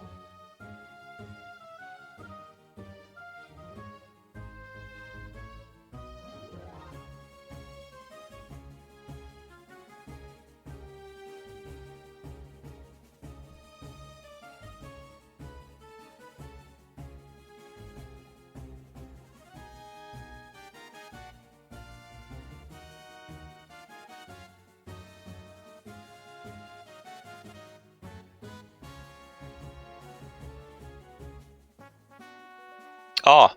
Oh,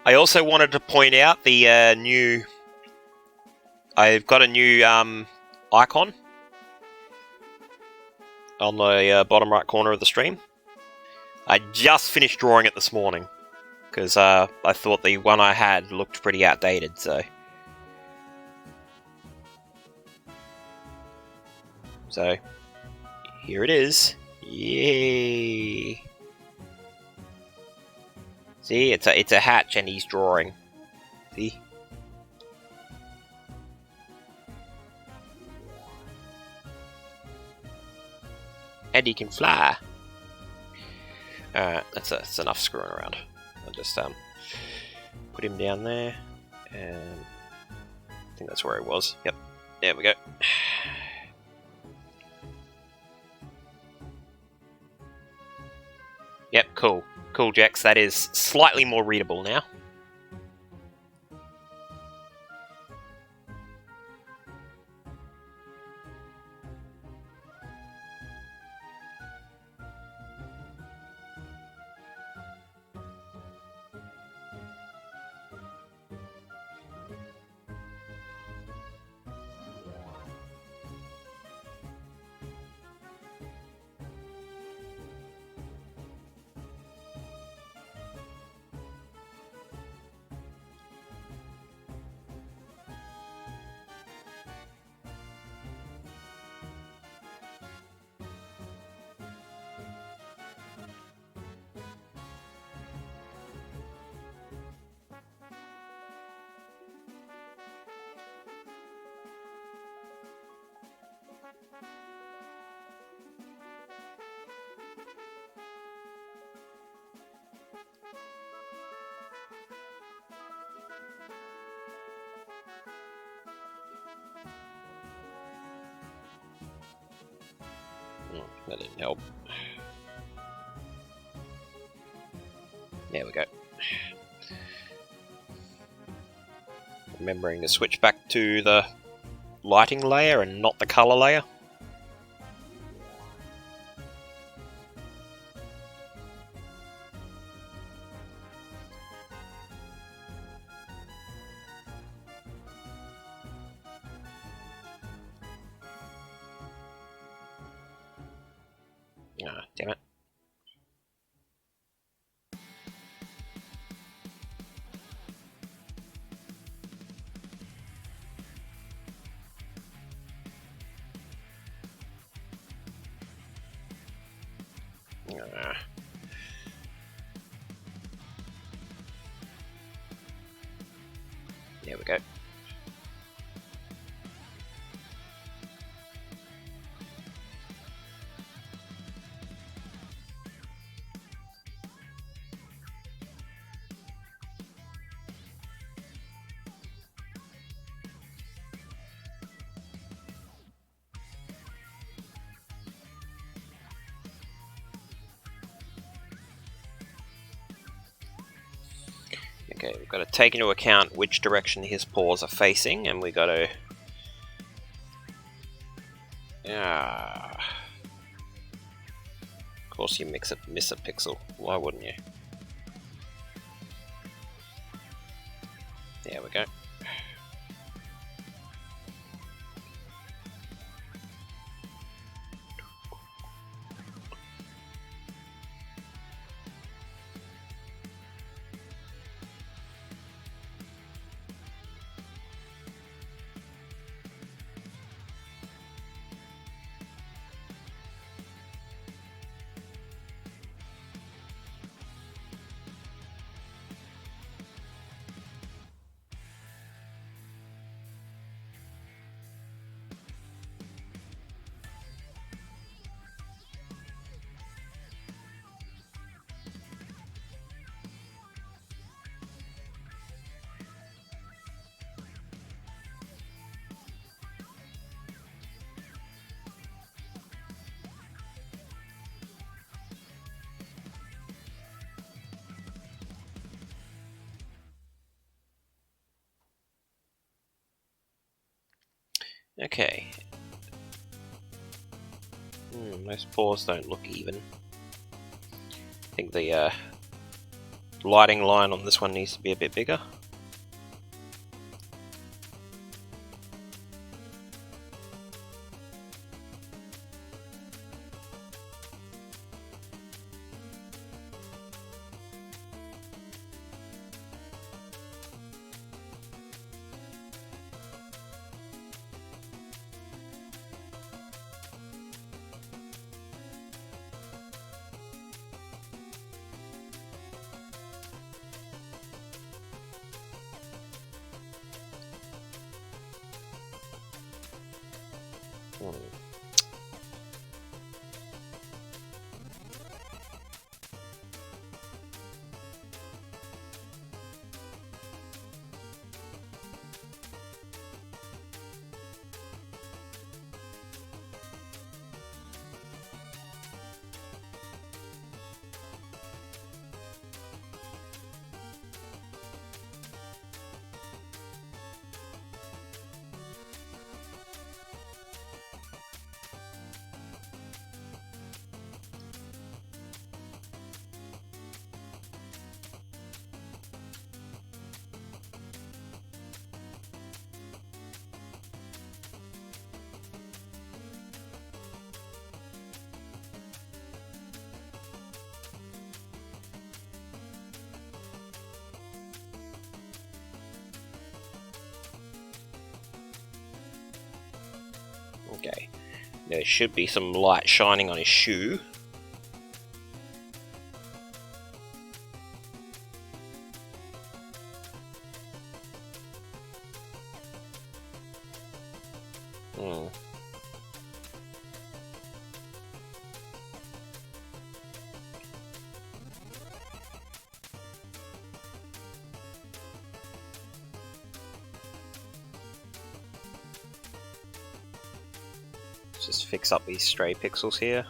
I also wanted to point out the new... I've got a new icon on the bottom right corner of the stream. I just finished drawing it this morning, because I thought the one I had looked pretty outdated, so... So, here it is. Yay! See, it's a hatch and he's drawing. See? And he can fly. Alright, that's enough screwing around. I'll just put him down there, and I think that's where he was. Yep, there we go. Yep, cool. Cool, Jax. That is slightly more readable now. That didn't help. There we go. Remembering to switch back to the lighting layer and not the color layer. Ah, damn it. Ah. There we go. Okay, we've got to take into account which direction his paws are facing, and we've got to... Of course you miss a pixel. Why wouldn't you? There we go. Okay. Most pores don't look even. I think the lighting line on this one needs to be a bit bigger. Okay, there should be some light shining on his shoe. Just fix up these stray pixels here.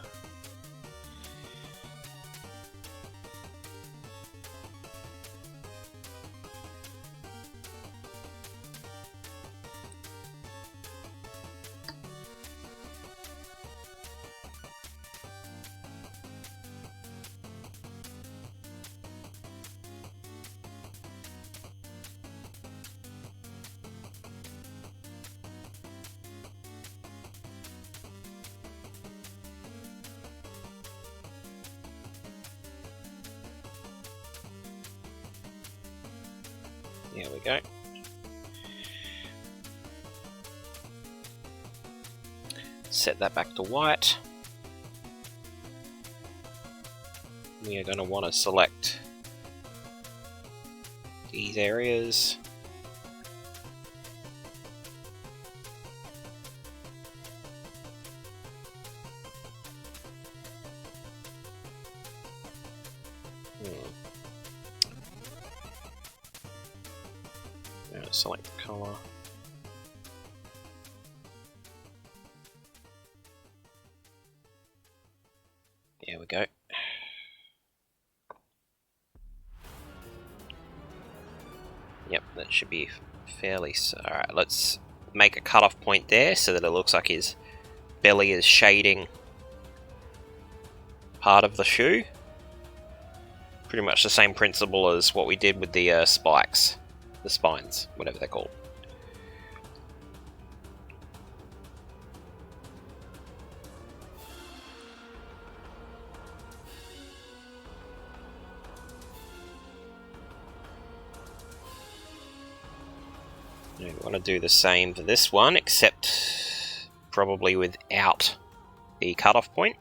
There we go. Set that back to white. We are going to want to select these areas. Select the color. There we go. Yep, that should be fairly... Alright, let's make a cutoff point there so that it looks like his belly is shading part of the shoe. Pretty much the same principle as what we did with the spikes. The spines, whatever they're called. We want to do the same for this one, except probably without the cutoff point.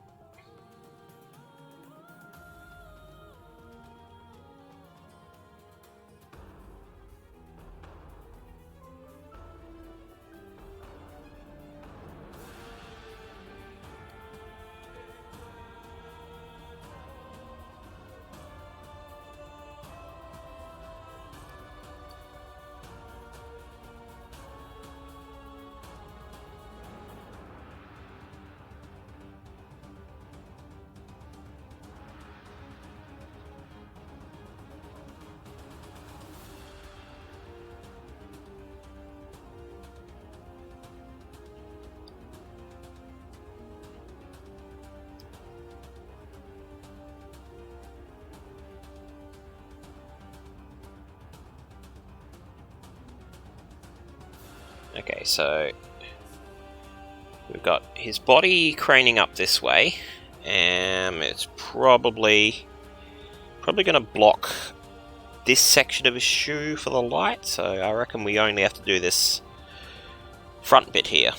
Okay, so we've got his body craning up this way, and it's probably going to block this section of his shoe for the light, so I reckon we only have to do this front bit here.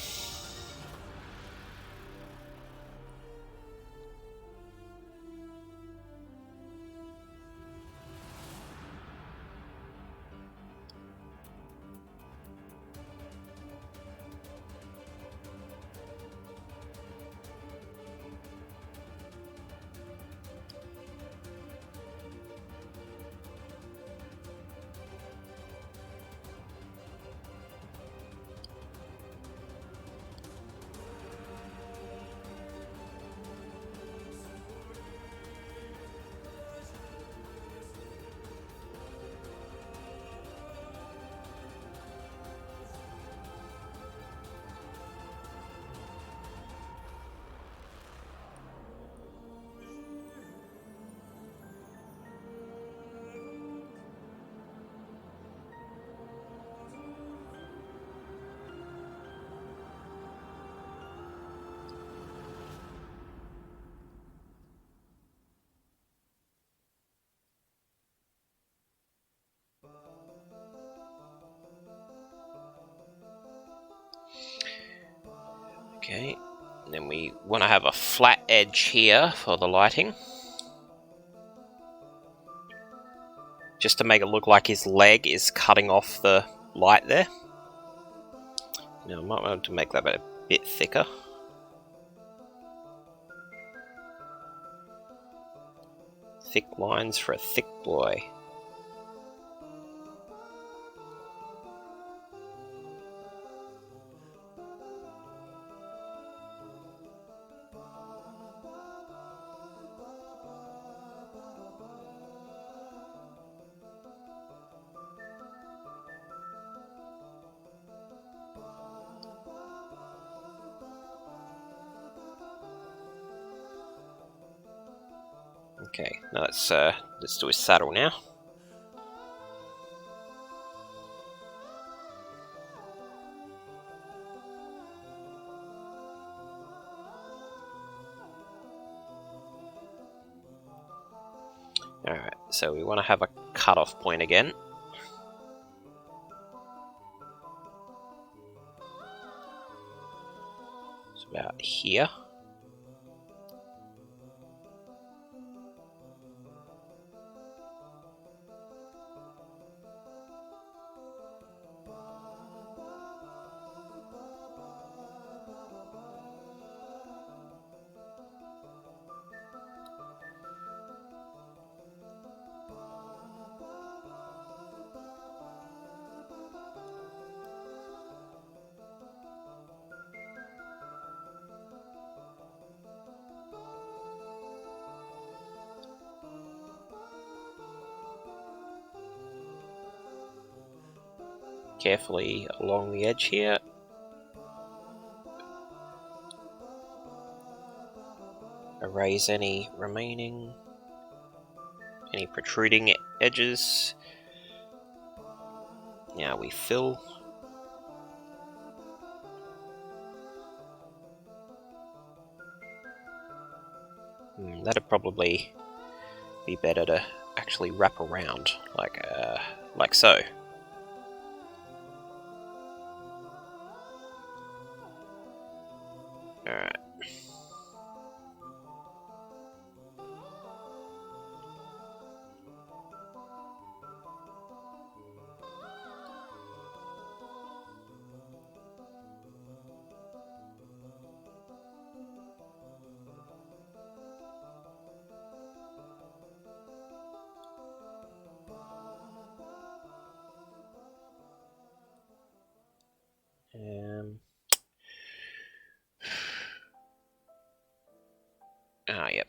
Okay, and then we want to have a flat edge here for the lighting, just to make it look like his leg is cutting off the light there. Now I might want to make that a bit thicker. Thick lines for a thick boy. Okay, now let's do his saddle now. Alright, so we want to have a cut-off point again. It's about here. Carefully along the edge here. Erase any protruding edges. Now we fill. That'd probably be better to actually wrap around, like so. Alright. Yep.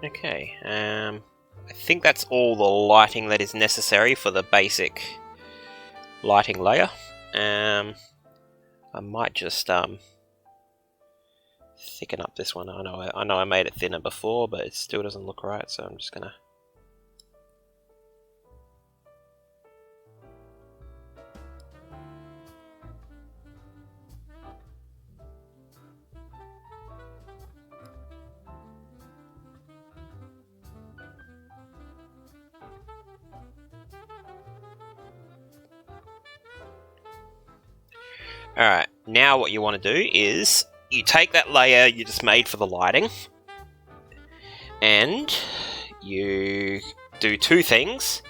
Okay, I think that's all the lighting that is necessary for the basic lighting layer. I might just thicken up this one. I know I made it thinner before, but it still doesn't look right, so I'm just gonna... Alright, now what you want to do is you take that layer you just made for the lighting and you do two things.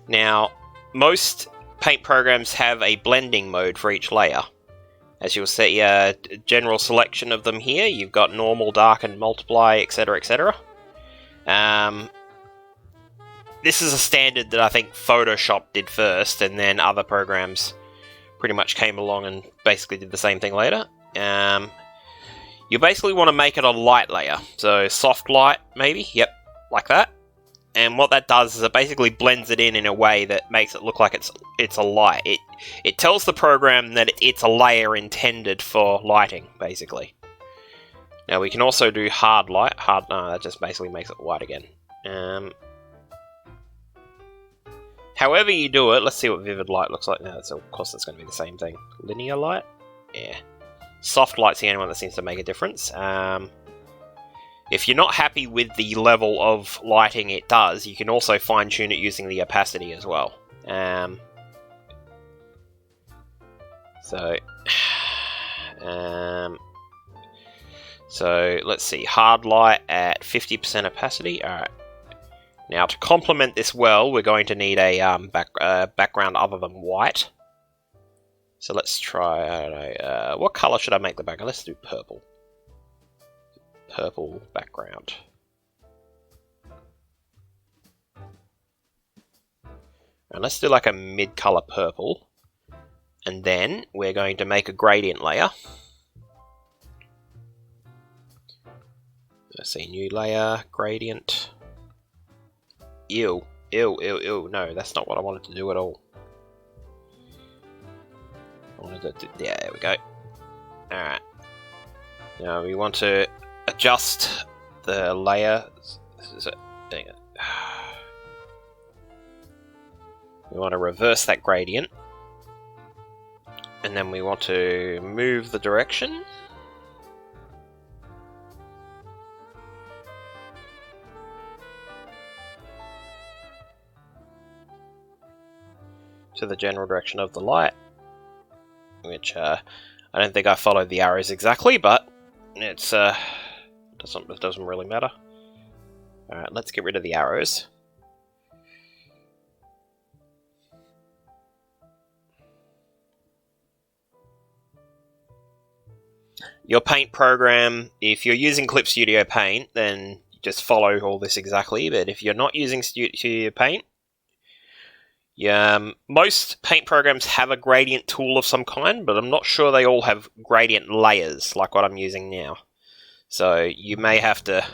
Now, most paint programs have a blending mode for each layer. As you'll see, a general selection of them here. You've got normal, darken, multiply, etc, etc. This is a standard that I think Photoshop did first, and then other programs pretty much came along and basically did the same thing later. You basically want to make it a light layer, so soft light maybe, yep, like that. And what that does is it basically blends it in a way that makes it look like it's a light. It tells the program that it's a layer intended for lighting, basically. Now we can also do hard light. No, that just basically makes it white again. However you do it, let's see what vivid light looks like now. So of course it's going to be the same thing. Linear light? Yeah. Soft light's the only one that seems to make a difference. If you're not happy with the level of lighting it does, you can also fine-tune it using the opacity as well. So let's see, hard light at 50% opacity. Alright. Now to complement this well, we're going to need a background other than white. So let's try, I don't know, what colour should I make the background? Let's do purple. Purple background. And let's do like a mid-color purple. And then we're going to make a gradient layer. Let's see, new layer, gradient. Ew, ew, ew, ew. No, that's not what I wanted to do at all. I wanted to do, yeah, there we go. Alright. Now we want to adjust the layer. This is it. Dang it. We want to reverse that gradient. And then we want to move the direction. To the general direction of the light. Which, I don't think I followed the arrows exactly, but it's, it doesn't really matter. Alright, let's get rid of the arrows. Your paint program, if you're using Clip Studio Paint, then just follow all this exactly, but if you're not using Studio Paint, most paint programs have a gradient tool of some kind, but I'm not sure they all have gradient layers like what I'm using now. So you may have to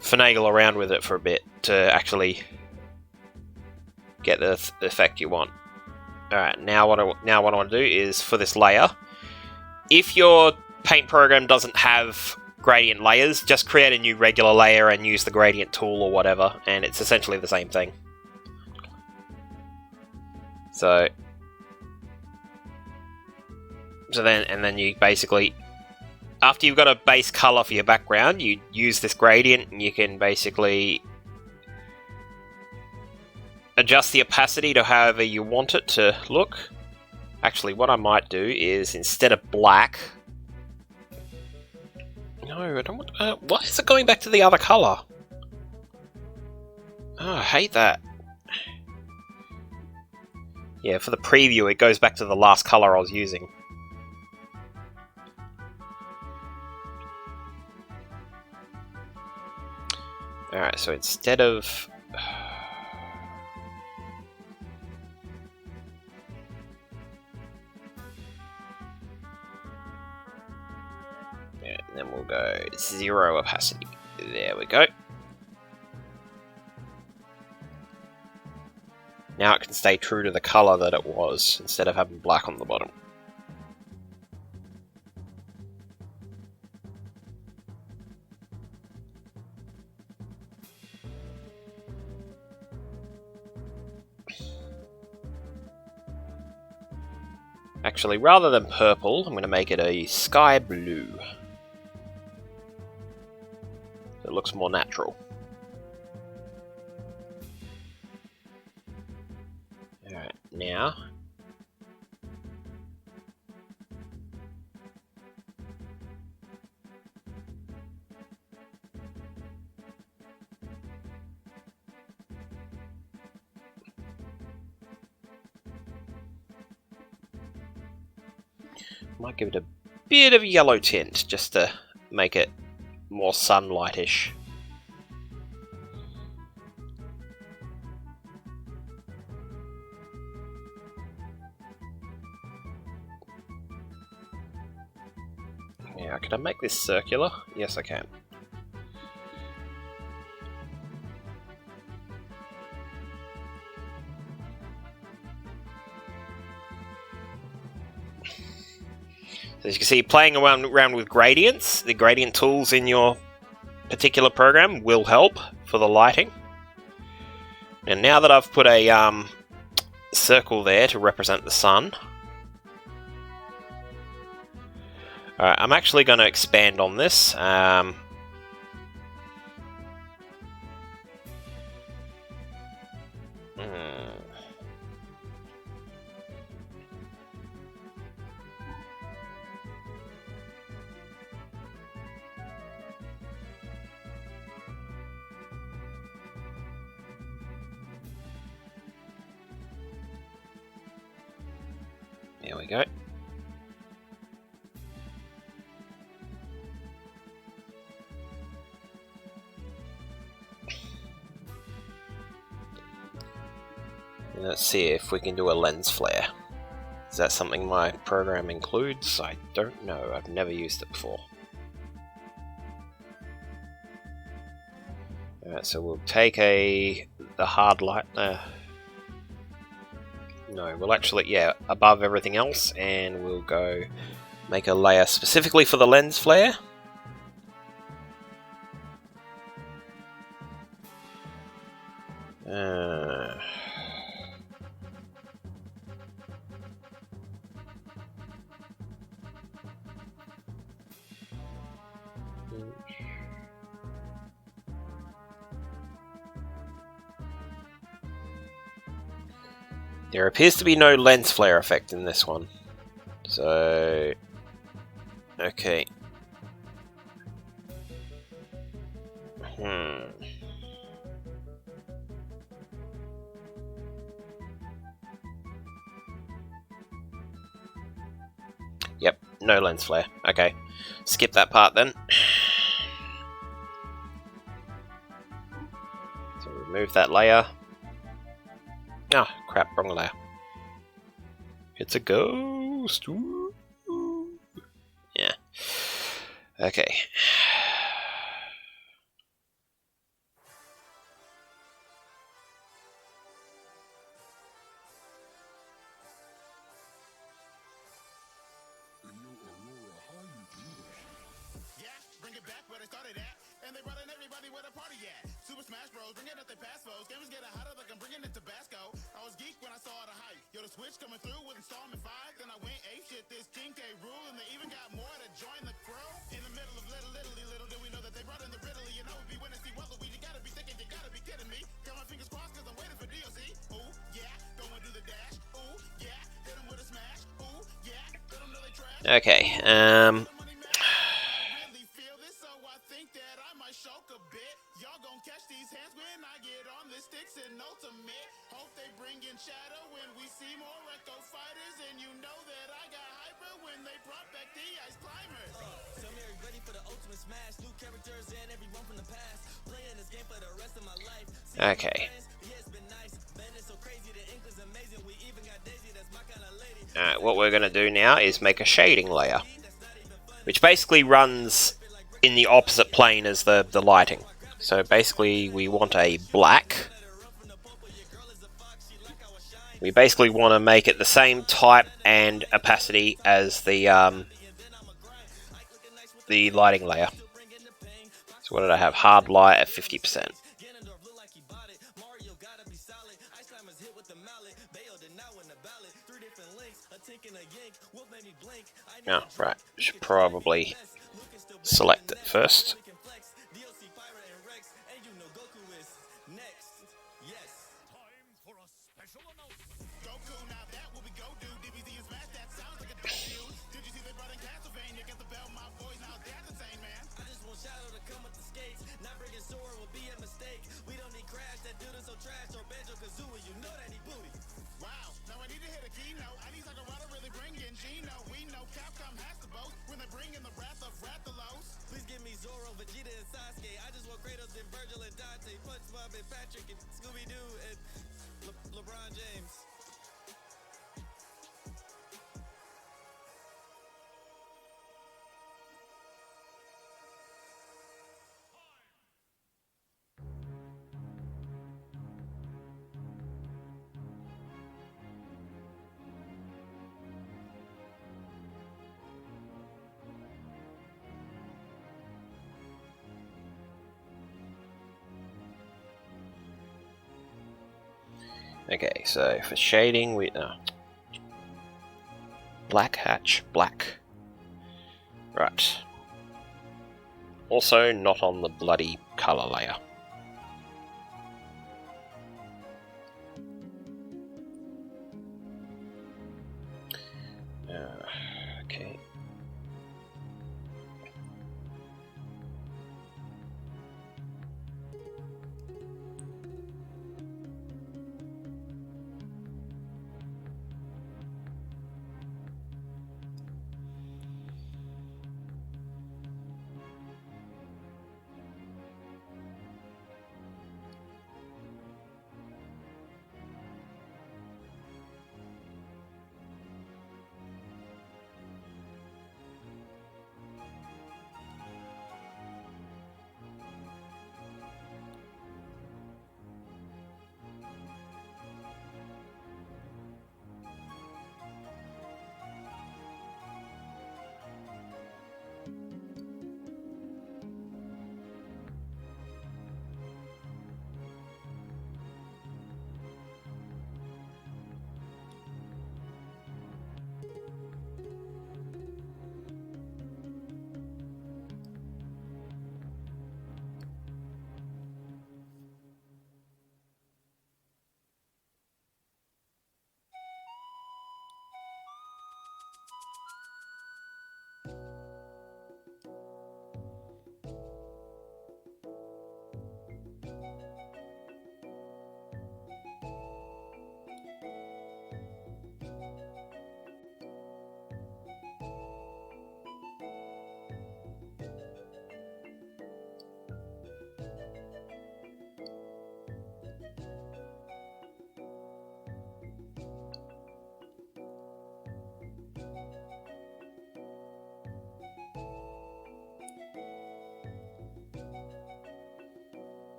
finagle around with it for a bit to actually get the effect you want. Alright, now what I want to do is for this layer, if your paint program doesn't have gradient layers, just create a new regular layer and use the gradient tool or whatever, and it's essentially the same thing. So then you basically, after you've got a base color for your background, you use this gradient and you can basically adjust the opacity to however you want it to look. Actually, what I might do is, instead of black... No, I don't want... why is it going back to the other color? Oh, I hate that. Yeah, for the preview, it goes back to the last color I was using. Alright, so instead of... yeah, and then we'll go 0 opacity. There we go. Now it can stay true to the colour that it was, instead of having black on the bottom. Actually, rather than purple, I'm going to make it a sky blue. So it looks more natural. Alright, now... might give it a bit of yellow tint, just to make it more sunlightish. Yeah, can I make this circular? Yes, I can. So as you can see, playing around with gradients, the gradient tools in your particular program will help for the lighting. And now that I've put a circle there to represent the sun, I'm actually going to expand on this. There we go. And let's see if we can do a lens flare. Is that something my program includes? I don't know. I've never used it before. Alright, so we'll take the hard light. No, we'll actually, yeah, above everything else, and we'll go make a layer specifically for the lens flare. There appears to be no lens flare effect in this one. So... okay. Yep, no lens flare. Okay. Skip that part then. So remove that layer. Ah, oh, crap, wrong layer. It's a ghost. Ooh. Yeah. Okay. Okay, okay. What we're going to do now is make a shading layer, which basically runs in the opposite plane as the lighting. So basically we want a black. We basically want to make it the same type and opacity as the lighting layer. So what did I have? Hard light at 50%. Oh, right. Should probably select it first. Okay, so for shading, we black hatch, black. Right. Also not on the bloody color layer. Okay.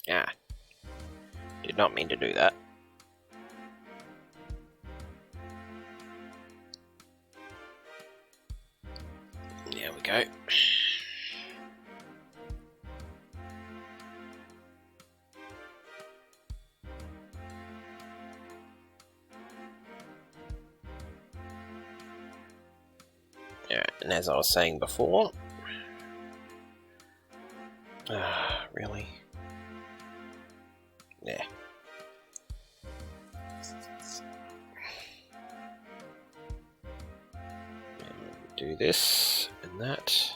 Ah, did not mean to do that. There we go. Alright, and as I was saying before... really? Yeah. Do this and that.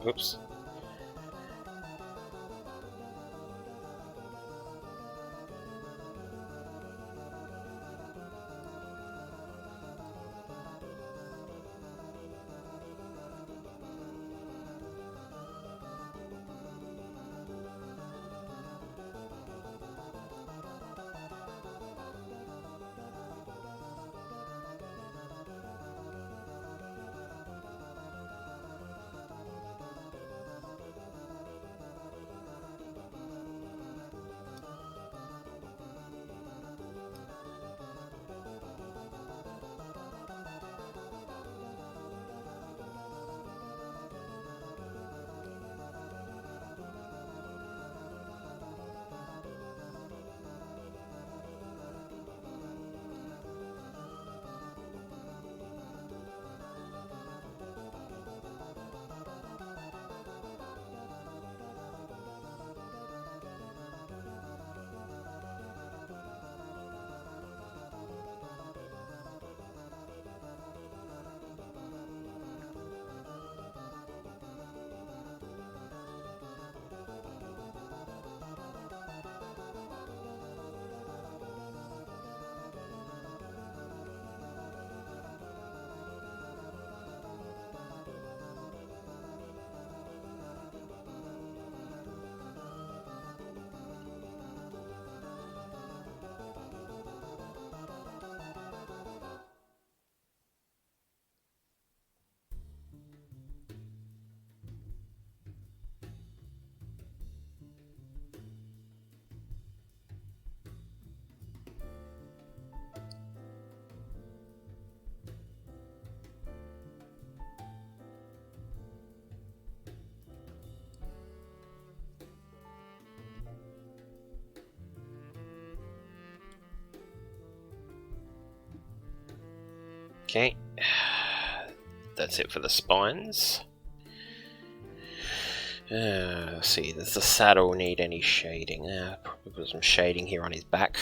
Oops. Okay, that's it for the spines. Let's see, does the saddle need any shading? Probably put some shading here on his back.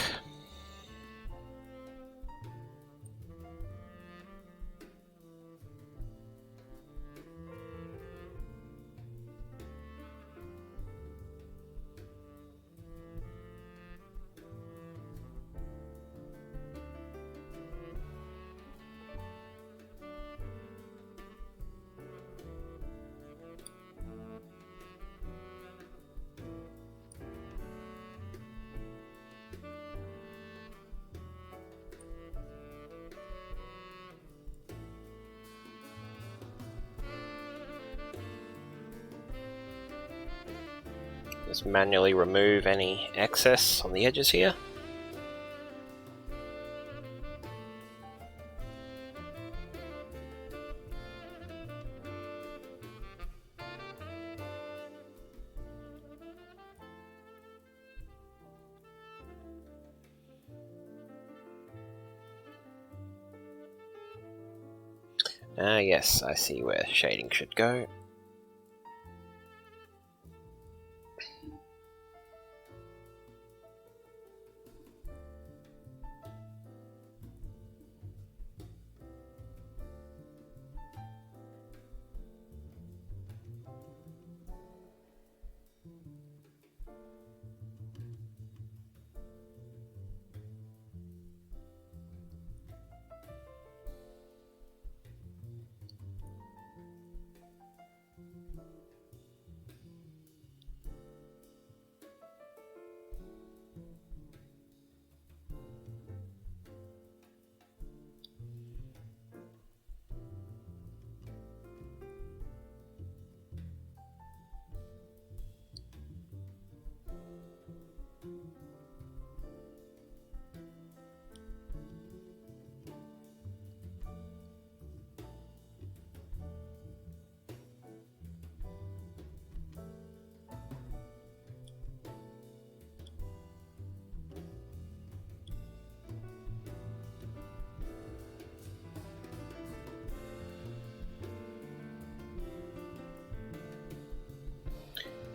Just manually remove any excess on the edges here. Yes, I see where shading should go.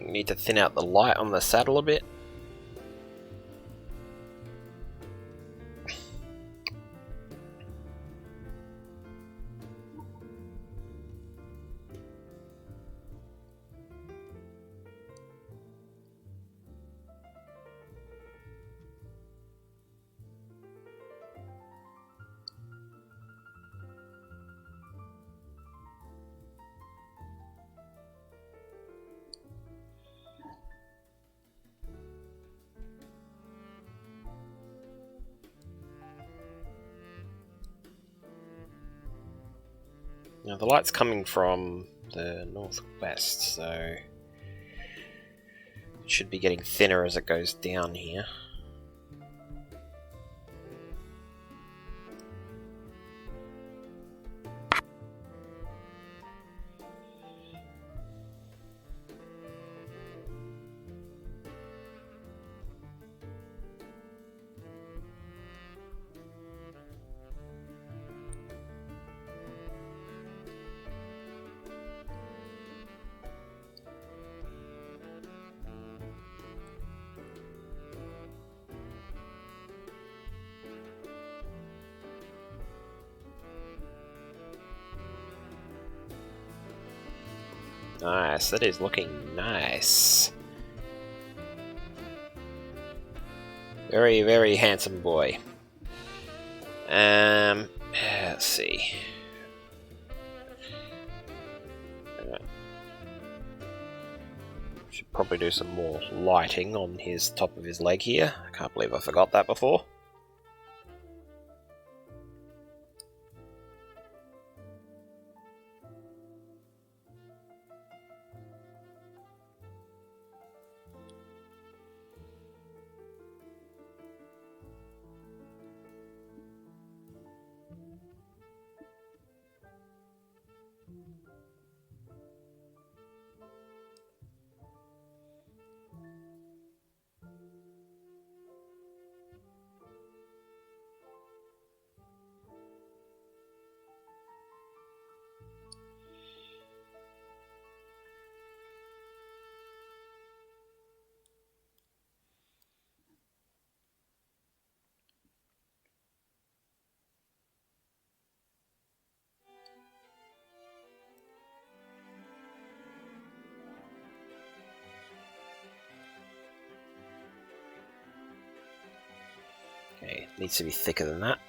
You need to thin out the light on the saddle a bit. Now the light's coming from the northwest, so it should be getting thinner as it goes down here. Nice, that is looking nice. Very, very handsome boy. Let's see. Should probably do some more lighting on his top of his leg here. I can't believe I forgot that before. Okay, needs to be thicker than that.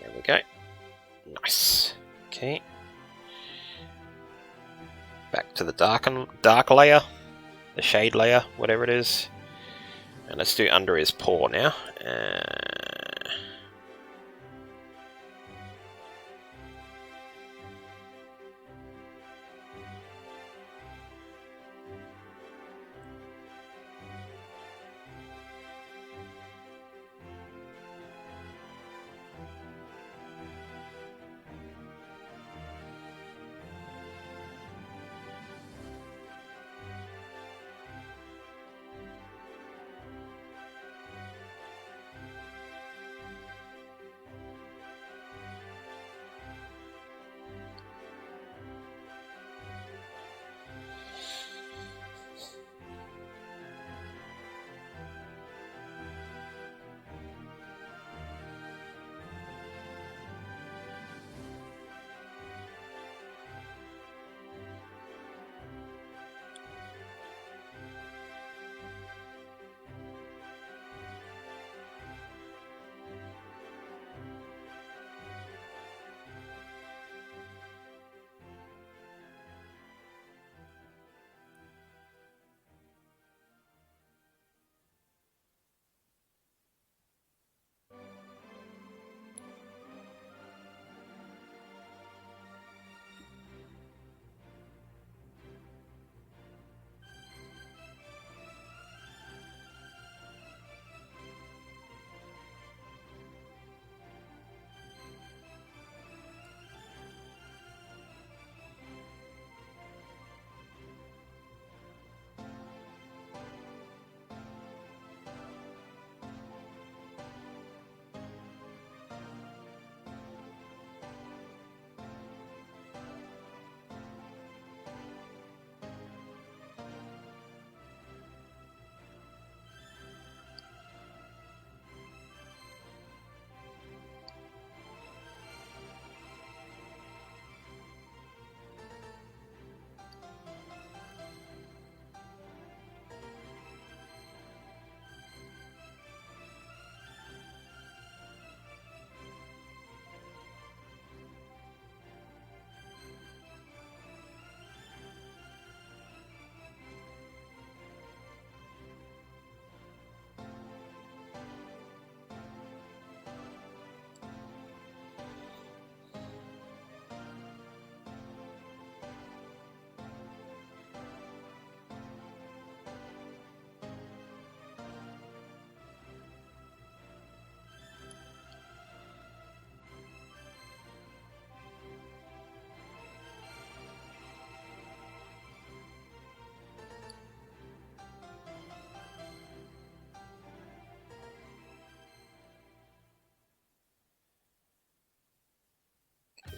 There we go. Nice. Okay. Back to the dark layer, the shade layer, whatever it is. And let's do under his paw now.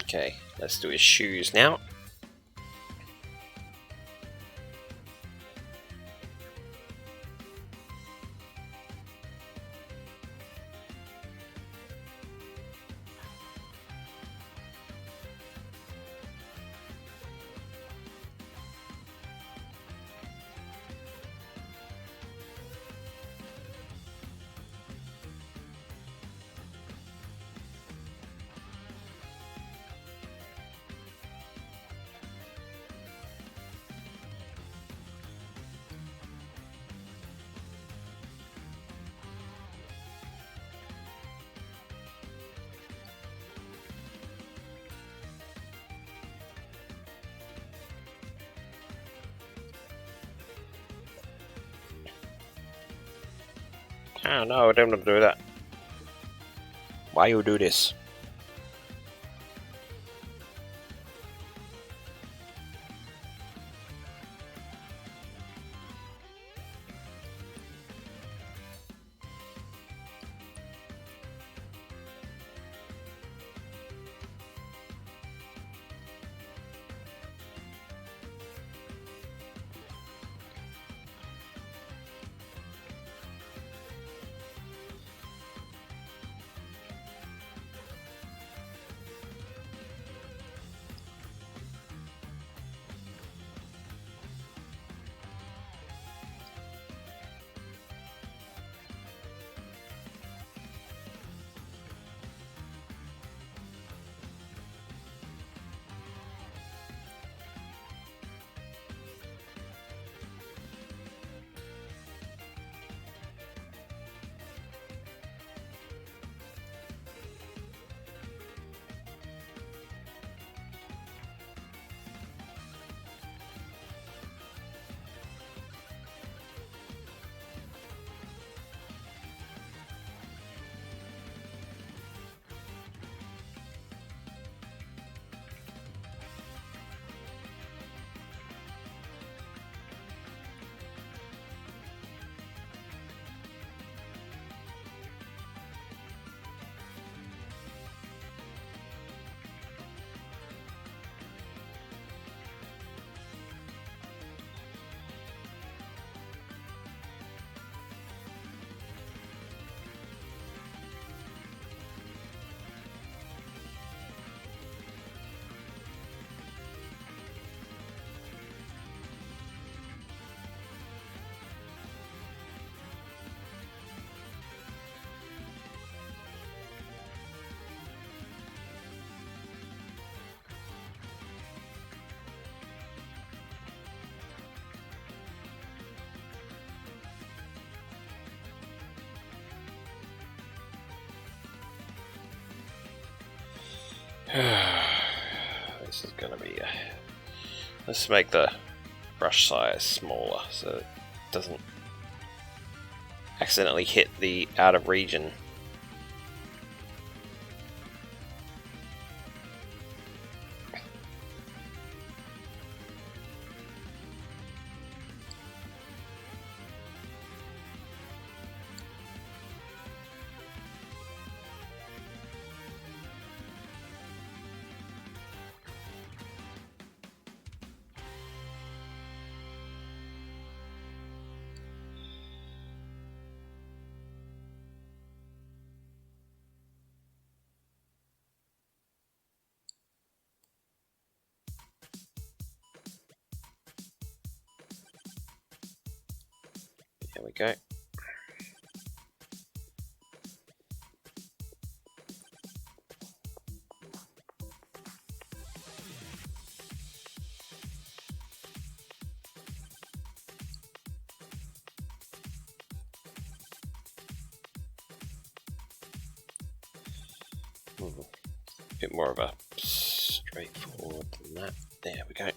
Okay, let's do his shoes now. Oh no, I don't want to do that. Why you do this? This is going to be let's make the brush size smaller so it doesn't accidentally hit the out of region. There we go. A bit more of a straightforward than that. There we go.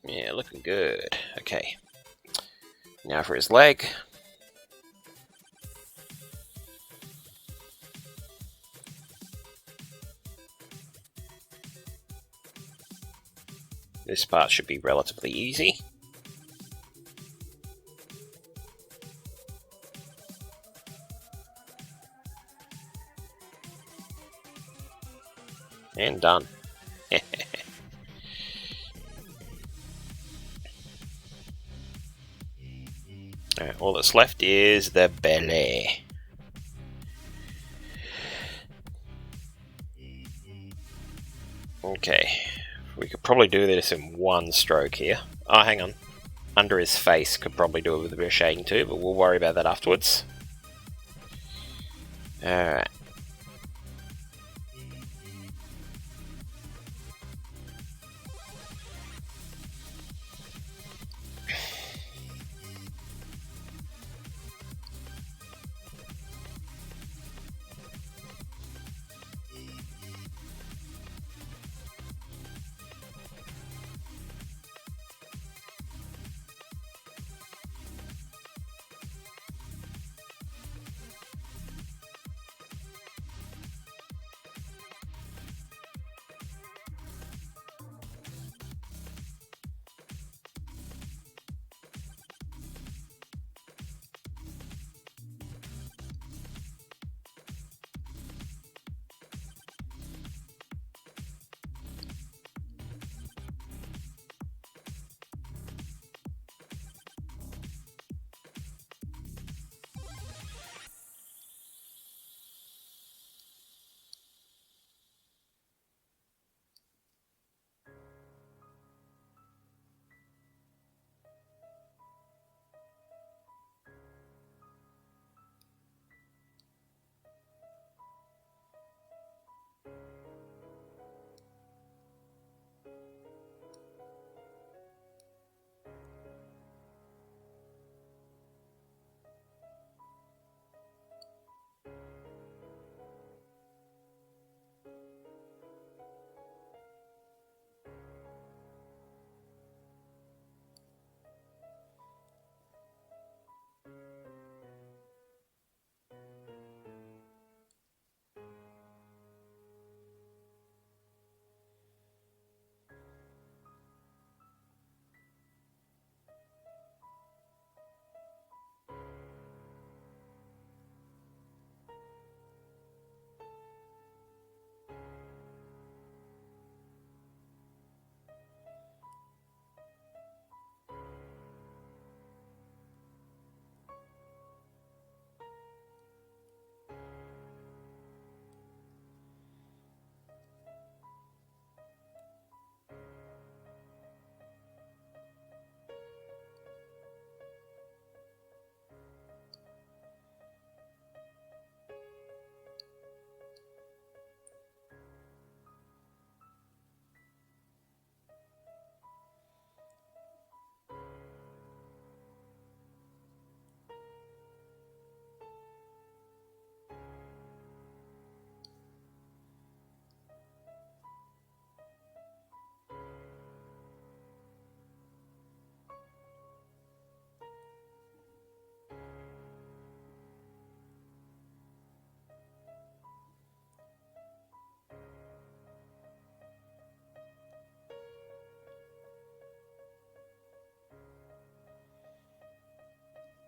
Yeah, looking good. Okay. Now for his leg. This part should be relatively easy. And done. Alright, all that's left is the belly. Okay, we could probably do this in one stroke here. Oh, hang on. Under his face could probably do it with a bit of shading too, but we'll worry about that afterwards. Alright.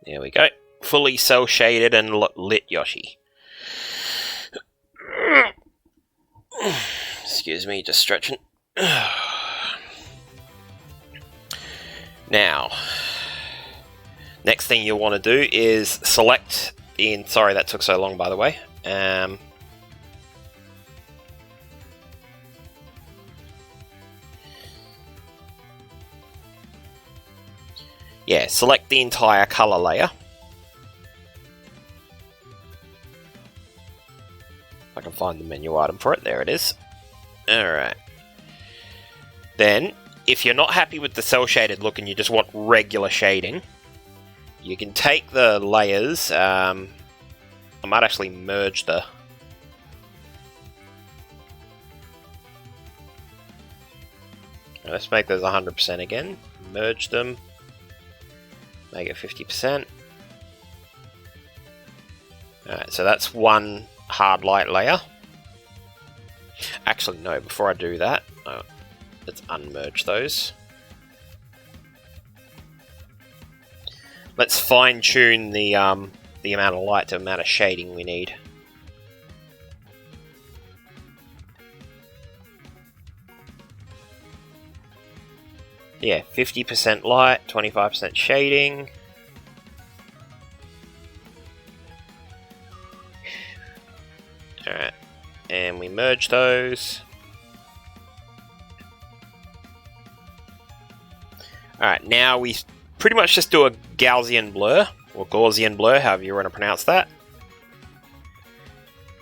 There we go. Fully cell shaded and lit Yoshi. Excuse me, just stretching. Now, next thing you'll want to do is select in. Sorry that took so long, by the way. Yeah, select the entire color layer. I can find the menu item for it. There it is. Alright. Then, if you're not happy with the cell shaded look and you just want regular shading, you can take the layers. I might actually merge the... Let's make those 100% again. Merge them. Make it 50%. Alright, so that's one hard light layer. Actually, no, before I do that, let's unmerge those. Let's fine tune the amount of light to the amount of shading we need. Yeah, 50% light, 25% shading. Alright, and we merge those. Alright, now we pretty much just do a Gaussian blur, or Gaussian blur, however you want to pronounce that.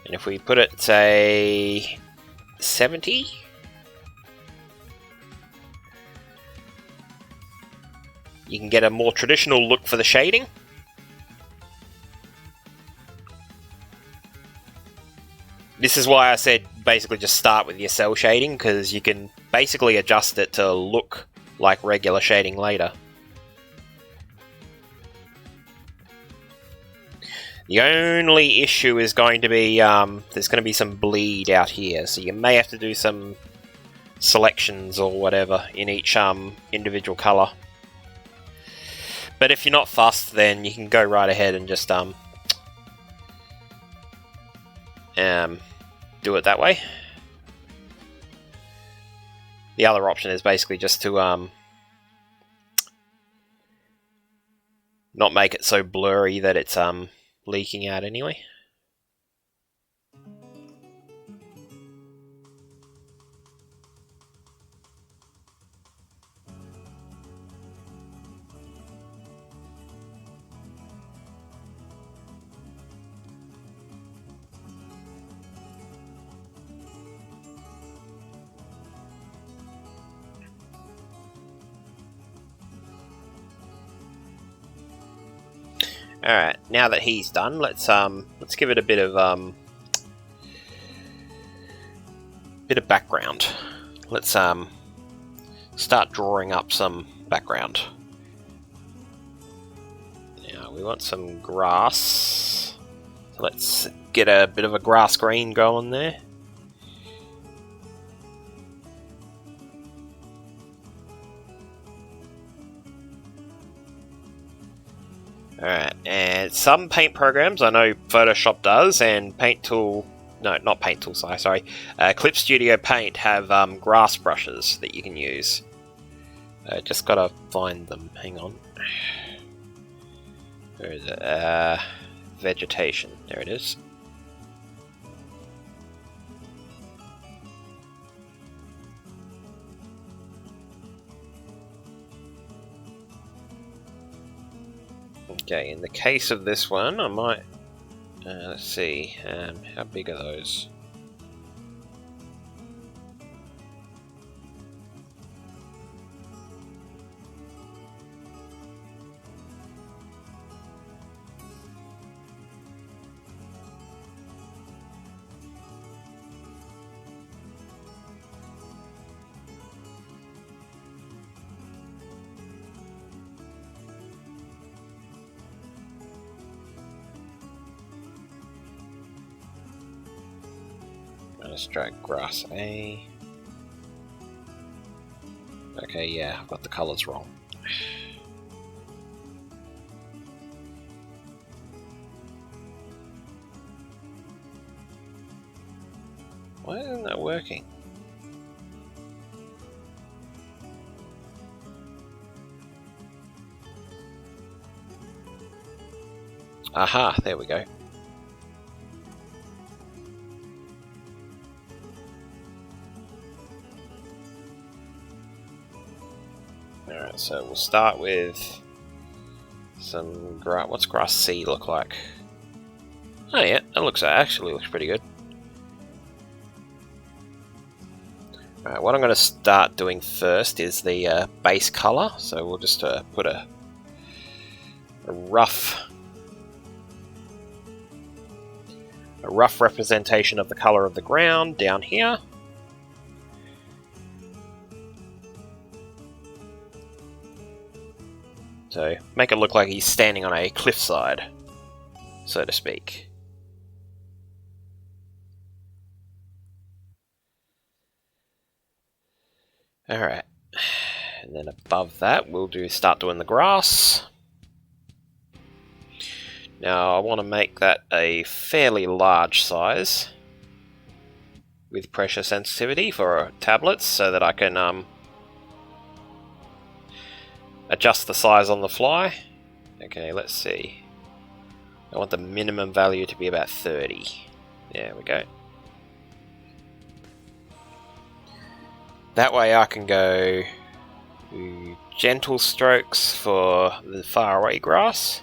And if we put it, say, 70... you can get a more traditional look for the shading. This is why I said basically just start with your cell shading, because you can basically adjust it to look like regular shading later. The only issue is going to be there's going to be some bleed out here, so you may have to do some selections or whatever in each individual colour. But if you're not fussed, then you can go right ahead and just do it that way. The other option is basically just to not make it so blurry that it's leaking out anyway. Alright, now that he's done, let's give it a bit of background. Let's start drawing up some background. Now we want some grass. So let's get a bit of a grass green going there. Alright, and some paint programs, I know Photoshop does, and Paint Tool... No, not Paint Tool, sorry. Clip Studio Paint have grass brushes that you can use. Just gotta find them. Hang on. Where is it? Vegetation. There it is. Okay, in the case of this one, I might... let's see, how big are those? Let's drag grass A. Okay, yeah, I've got the colours wrong. Why isn't that working? Aha, there we go. Alright, so we'll start with some grass. What's grass C look like? Oh yeah, that actually looks pretty good. Alright, what I'm going to start doing first is the base color. So we'll just put a rough representation of the color of the ground down here. So make it look like he's standing on a cliffside, so to speak. Alright, and then above that we'll start doing the grass. Now I want to make that a fairly large size with pressure sensitivity for tablets so that I can adjust the size on the fly. Okay, let's see. I want the minimum value to be about 30. There we go. That way I can go gentle strokes for the far away grass.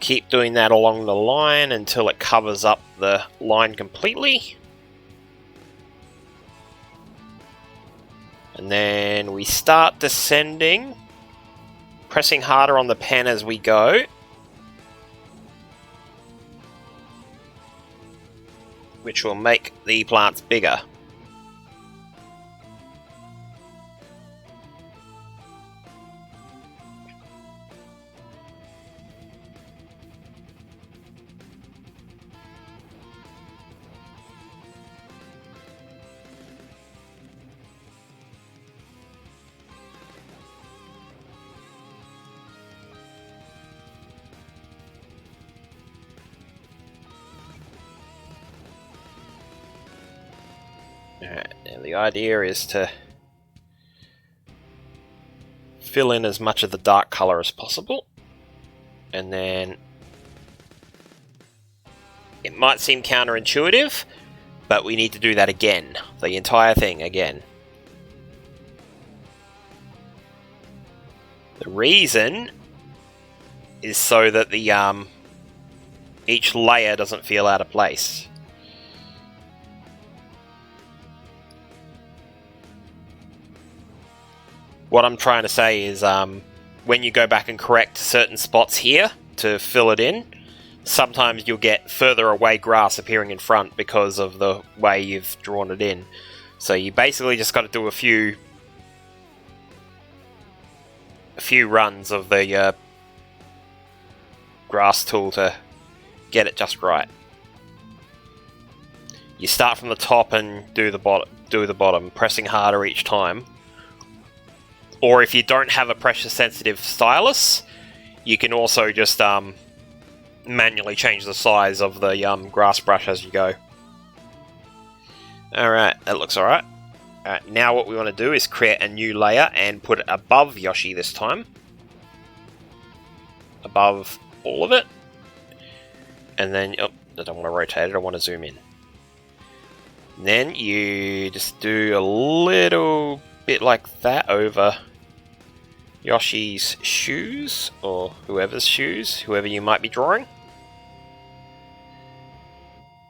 Keep doing that along the line until it covers up the line completely. And then we start descending, pressing harder on the pen as we go. Which will make the plants bigger. Alright, now the idea is to fill in as much of the dark color as possible, and then it might seem counterintuitive, but we need to do that again, the entire thing again. The reason is so that the each layer doesn't feel out of place. What I'm trying to say is when you go back and correct certain spots here to fill it in, sometimes you'll get further away grass appearing in front because of the way you've drawn it in. So you basically just got to do a few runs of the grass tool to get it just right. You start from the top and do the bottom, pressing harder each time. Or if you don't have a pressure-sensitive stylus, you can also just manually change the size of the grass brush as you go. Alright, that looks alright. Alright, now what we want to do is create a new layer and put it above Yoshi this time. Above all of it. And then, oh, I don't want to rotate it, I want to zoom in. And then you just do a little bit like that over Yoshi's shoes, or whoever's shoes, whoever you might be drawing.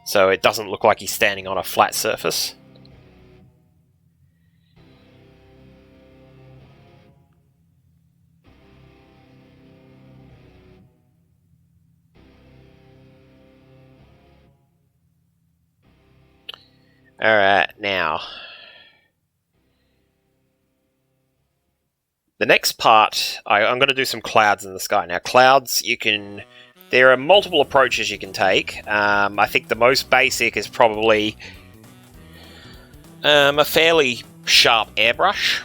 So it doesn't look like he's standing on a flat surface. Alright, now the next part, I'm going to do some clouds in the sky. Now clouds, there are multiple approaches you can take. I think the most basic is probably A fairly sharp airbrush.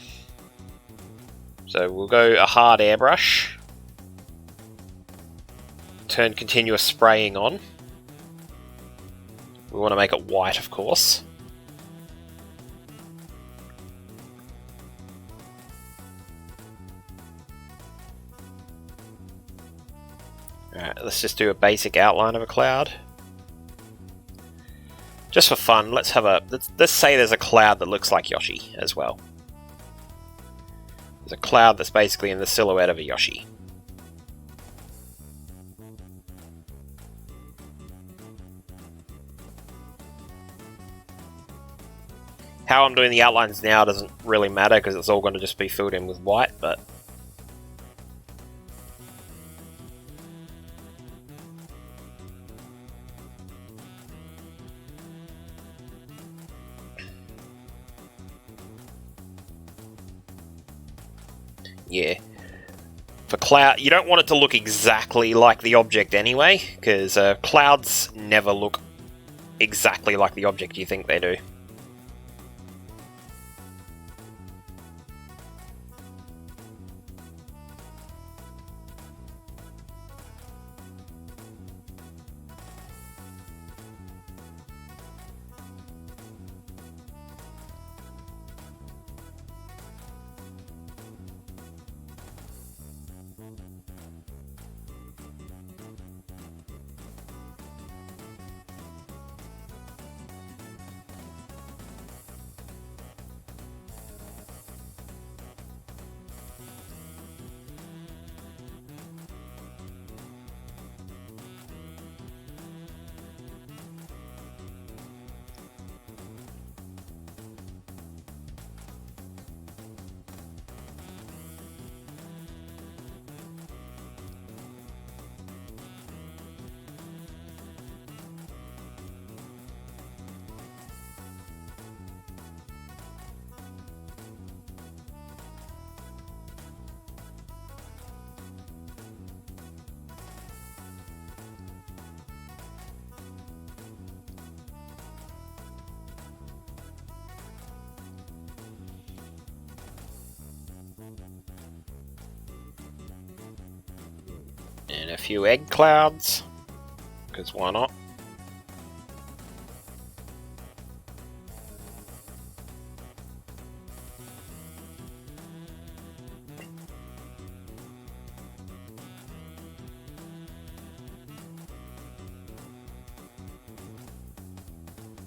So we'll go a hard airbrush. Turn continuous spraying on. We want to make it white, of course. Alright, let's just do a basic outline of a cloud. Just for fun, let's say there's a cloud that looks like Yoshi as well. There's a cloud that's basically in the silhouette of a Yoshi. How I'm doing the outlines now doesn't really matter because it's all going to just be filled in with white, but yeah. For cloud, you don't want it to look exactly like the object anyway, because clouds never look exactly like the object you think they do. And a few egg clouds, because why not?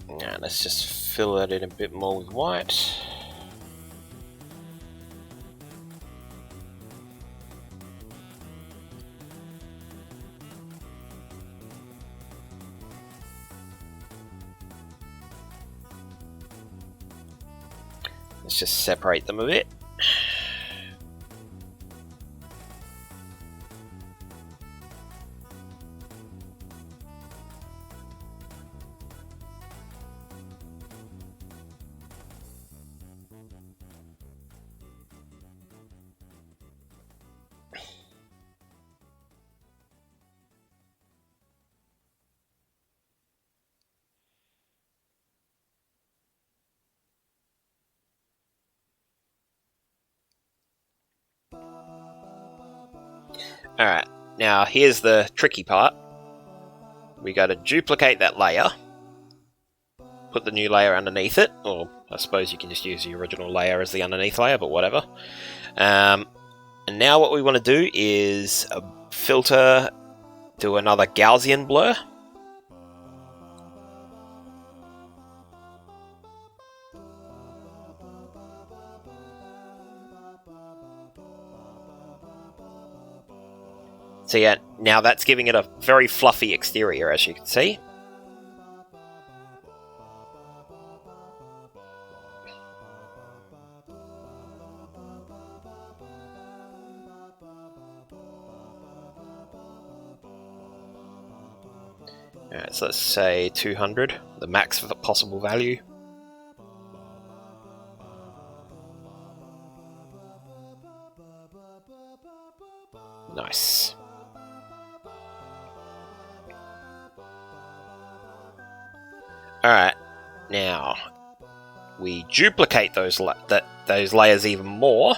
Now let's just fill it in a bit more with white. Let's just separate them a bit. Alright, now here's the tricky part. We got to duplicate that layer, put the new layer underneath it, or I suppose you can just use the original layer as the underneath layer, but whatever. And now what we want to do is filter, do another Gaussian blur. So yeah, now that's giving it a very fluffy exterior, as you can see. Alright, so let's say 200, the max possible value. Nice. Alright, now, we duplicate those layers even more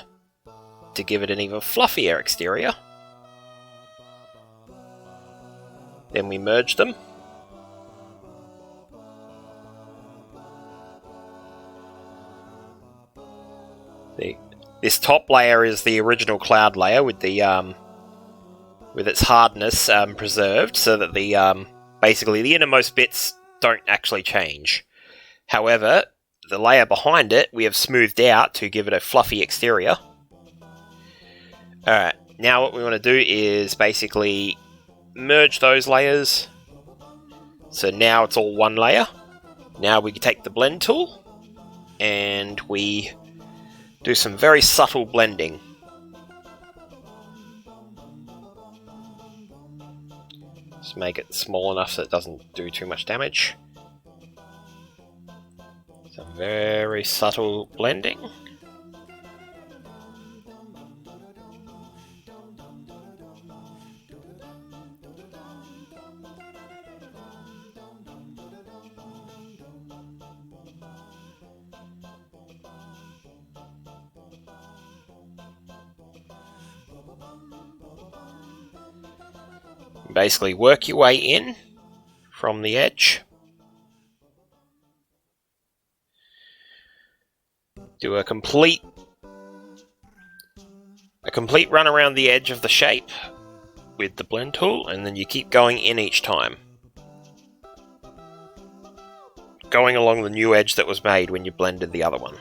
to give it an even fluffier exterior. Then we merge them. This top layer is the original cloud layer with the with its hardness preserved, so that the basically the innermost bits don't actually change. However, the layer behind it we have smoothed out to give it a fluffy exterior. Alright, now what we want to do is basically merge those layers. So now it's all one layer. Now we can take the blend tool and we do some very subtle blending. Just make it small enough so it doesn't do too much damage. Some very subtle blending. Basically work your way in from the edge. Do a complete run around the edge of the shape with the blend tool, and then you keep going in each time. Going along the new edge that was made when you blended the other one.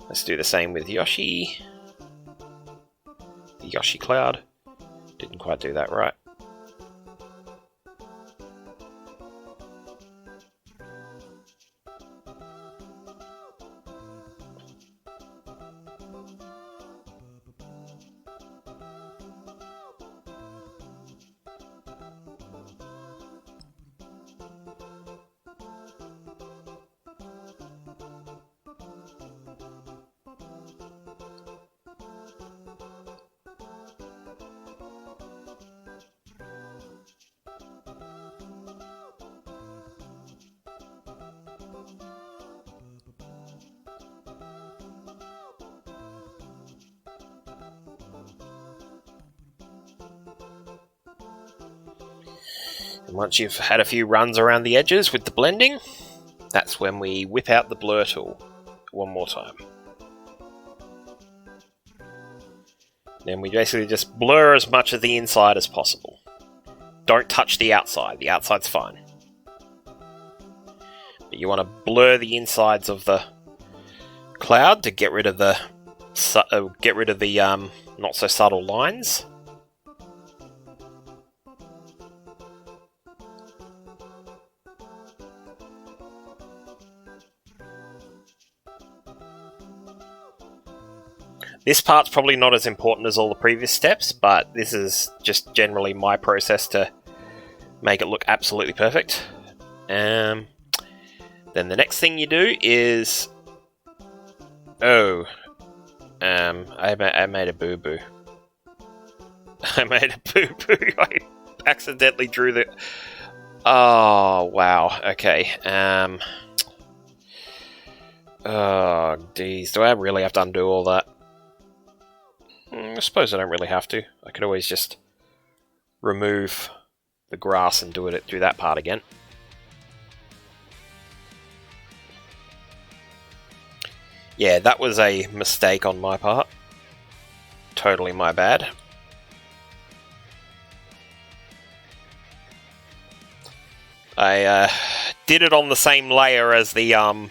Let's do the same with Yoshi. The Yoshi Cloud. Didn't quite do that right. And once you've had a few runs around the edges with the blending, that's when we whip out the blur tool one more time. Then we basically just blur as much of the inside as possible. Don't touch the outside. The outside's fine. But you want to blur the insides of the cloud to get rid of the not so subtle lines. This part's probably not as important as all the previous steps, but this is just generally my process to make it look absolutely perfect. Then the next thing you do is... I made a boo-boo. I made a boo-boo. I accidentally drew the... Oh, wow. Okay. Oh, geez. Do I really have to undo all that? I suppose I don't really have to. I could always just remove the grass and do that part again. Yeah, that was a mistake on my part. Totally my bad. I did it on the same layer as the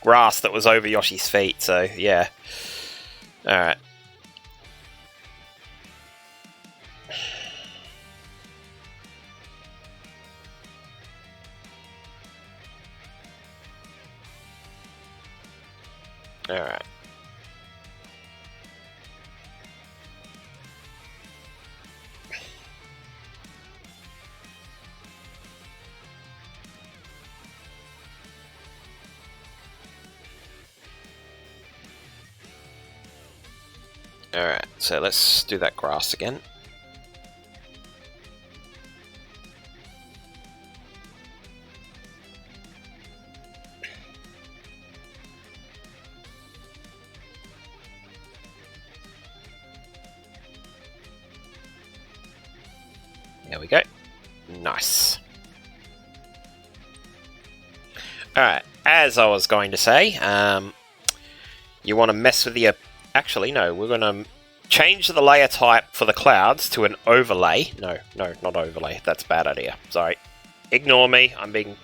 grass that was over Yoshi's feet, so yeah. Alright. Alright. Alright, so let's do that grass again. Nice. Alright, as I was going to say, you want to mess with the... Actually, no, we're going to change the layer type for the clouds to an overlay. No, not overlay. That's a bad idea. Sorry. Ignore me. I'm being...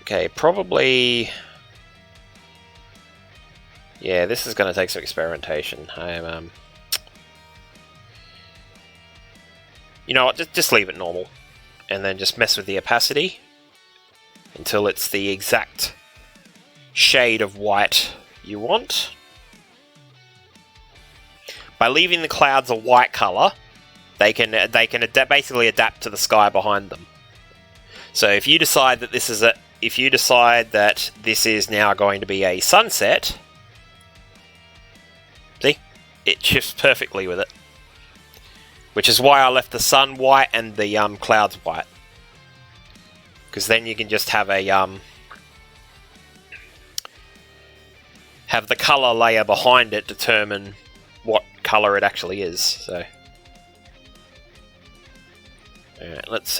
Okay, probably... Yeah, this is going to take some experimentation. You know what, just leave it normal. And then just mess with the opacity until it's the exact shade of white you want. By leaving the clouds a white color, they can basically adapt to the sky behind them. So if you decide that this is now going to be a sunset, see, it shifts perfectly with it. Which is why I left the sun white and the clouds white. Because then you can just have a have the color layer behind it determine what color it actually is. So, alright, let's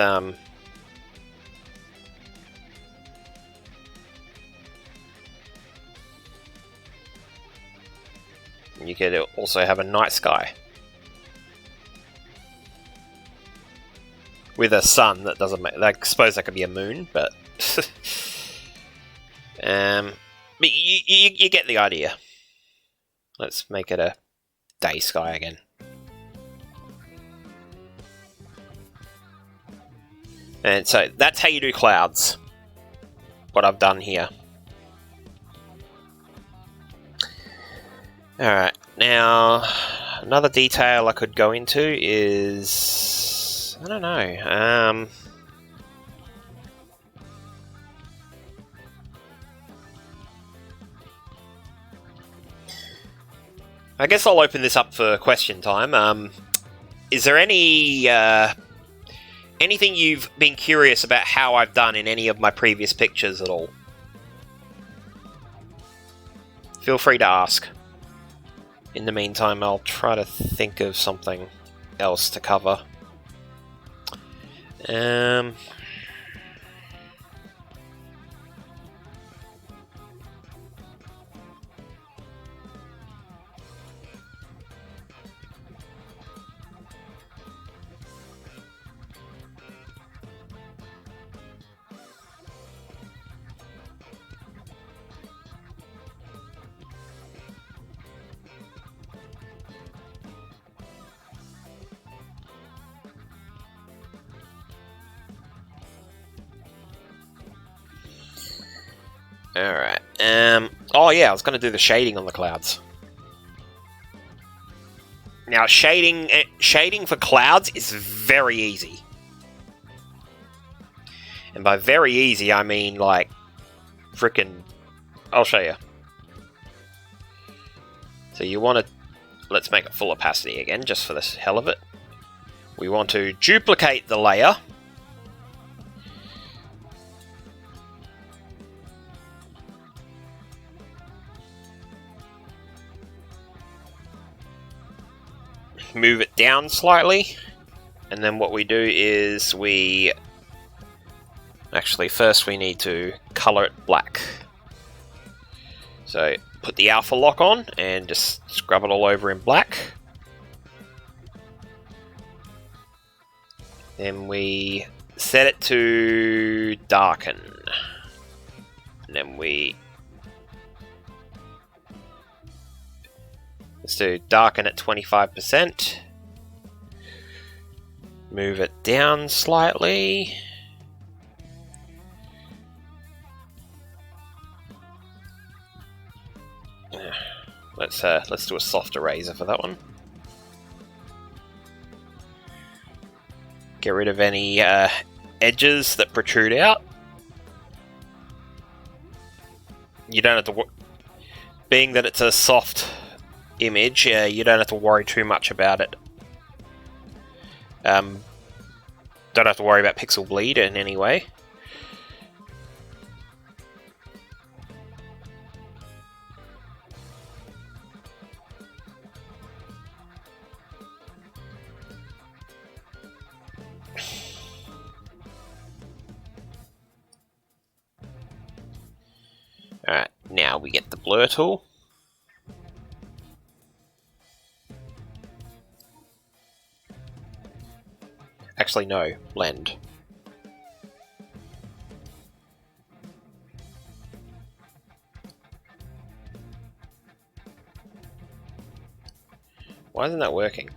you could also have a night sky with a sun that doesn't make... I suppose that could be a moon, but... but you get the idea. Let's make it a day sky again. And so, that's how you do clouds. What I've done here. Alright, now... Another detail I could go into is... I don't know, I guess I'll open this up for question time. Is there any anything you've been curious about how I've done in any of my previous pictures at all? Feel free to ask. In the meantime, I'll try to think of something else to cover. Alright, oh yeah, I was going to do the shading on the clouds. Now, shading for clouds is very easy. And by very easy, I mean, like, frickin'... I'll show you. So you want to... Let's make it full opacity again, just for the hell of it. We want to duplicate the layer. Move it down slightly, and then what we do is we actually first we need to color it black. So put the alpha lock on and just scrub it all over in black. Then we set it to darken, and then let's do darken at 25%. Move it down slightly. Let's do a soft eraser for that one. Get rid of any edges that protrude out. You don't have to. Being that it's a soft image, you don't have to worry too much about it. Don't have to worry about pixel bleed in any way. Alright, now we get the blur tool. Actually, no, blend. Why isn't that working?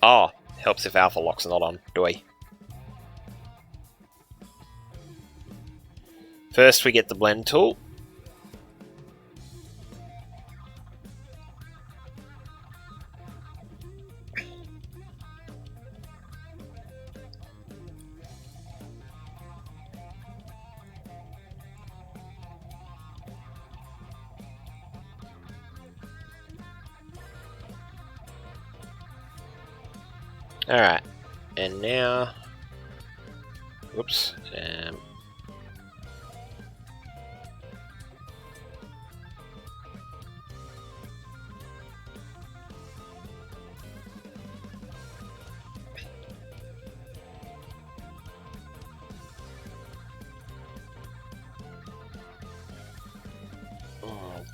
Oh, helps if alpha lock's not on. Doy. First we get the blend tool. Alright, and now, whoops,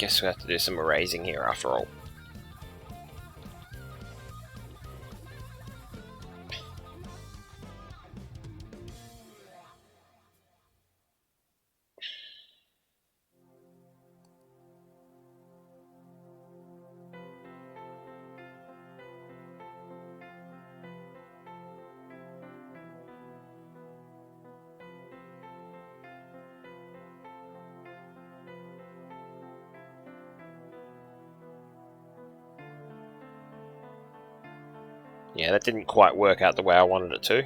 guess we have to do some erasing here after all. Yeah, that didn't quite work out the way I wanted it to.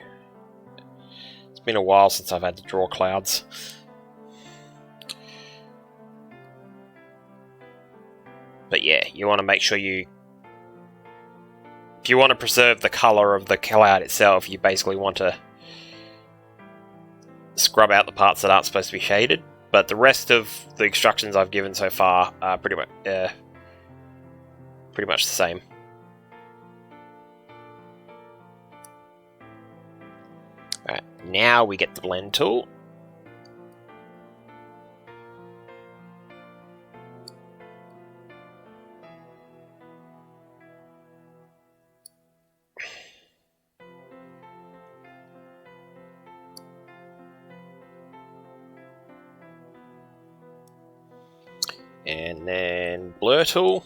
It's been a while since I've had to draw clouds. But yeah, you want to make sure if you want to preserve the colour of the cloud itself, you basically want to scrub out the parts that aren't supposed to be shaded. But the rest of the instructions I've given so far are pretty much the same. Alright, now we get the blend tool. And then blur tool.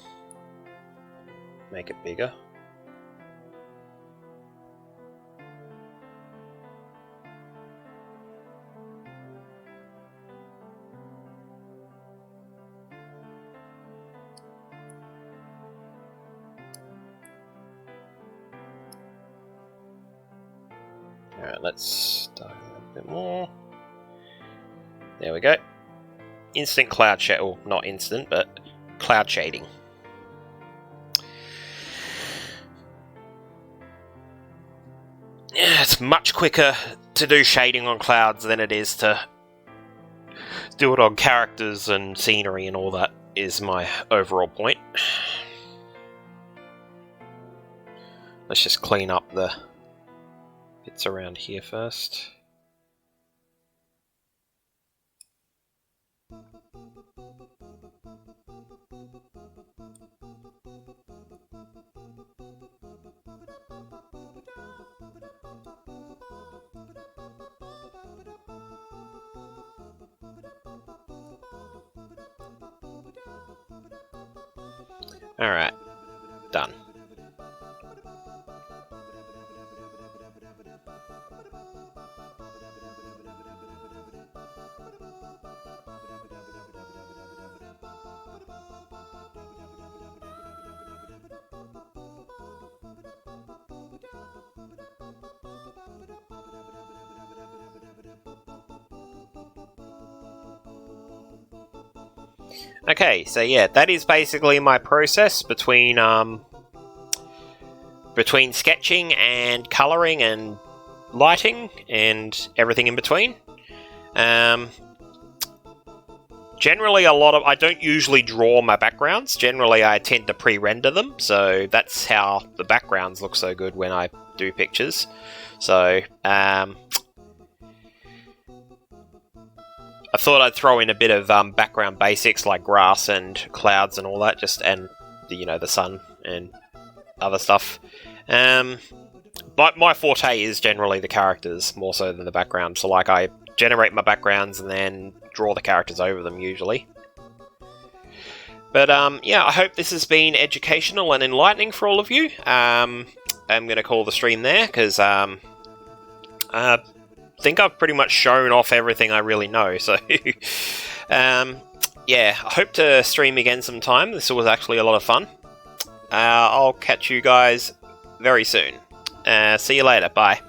Make it bigger. Alright, let's dial a bit more. There we go. Instant cloud shade, well, not instant, but cloud shading. Yeah, it's much quicker to do shading on clouds than it is to do it on characters and scenery and all that, is my overall point. Let's just clean up the bits around here first. Alright, done. Okay, so yeah, that is basically my process between sketching and colouring and lighting and everything in between. Generally, I don't usually draw my backgrounds. Generally, I tend to pre-render them, so that's how the backgrounds look so good when I do pictures. So, I thought I'd throw in a bit of background basics like grass and clouds and all that, and the sun and other stuff. But my forte is generally the characters more so than the background. So like I generate my backgrounds and then draw the characters over them usually. But yeah, I hope this has been educational and enlightening for all of you. I'm going to call the stream there because I think I've pretty much shown off everything I really know. So yeah, I hope to stream again sometime. This was actually a lot of fun. I'll catch you guys very soon. See you later. Bye.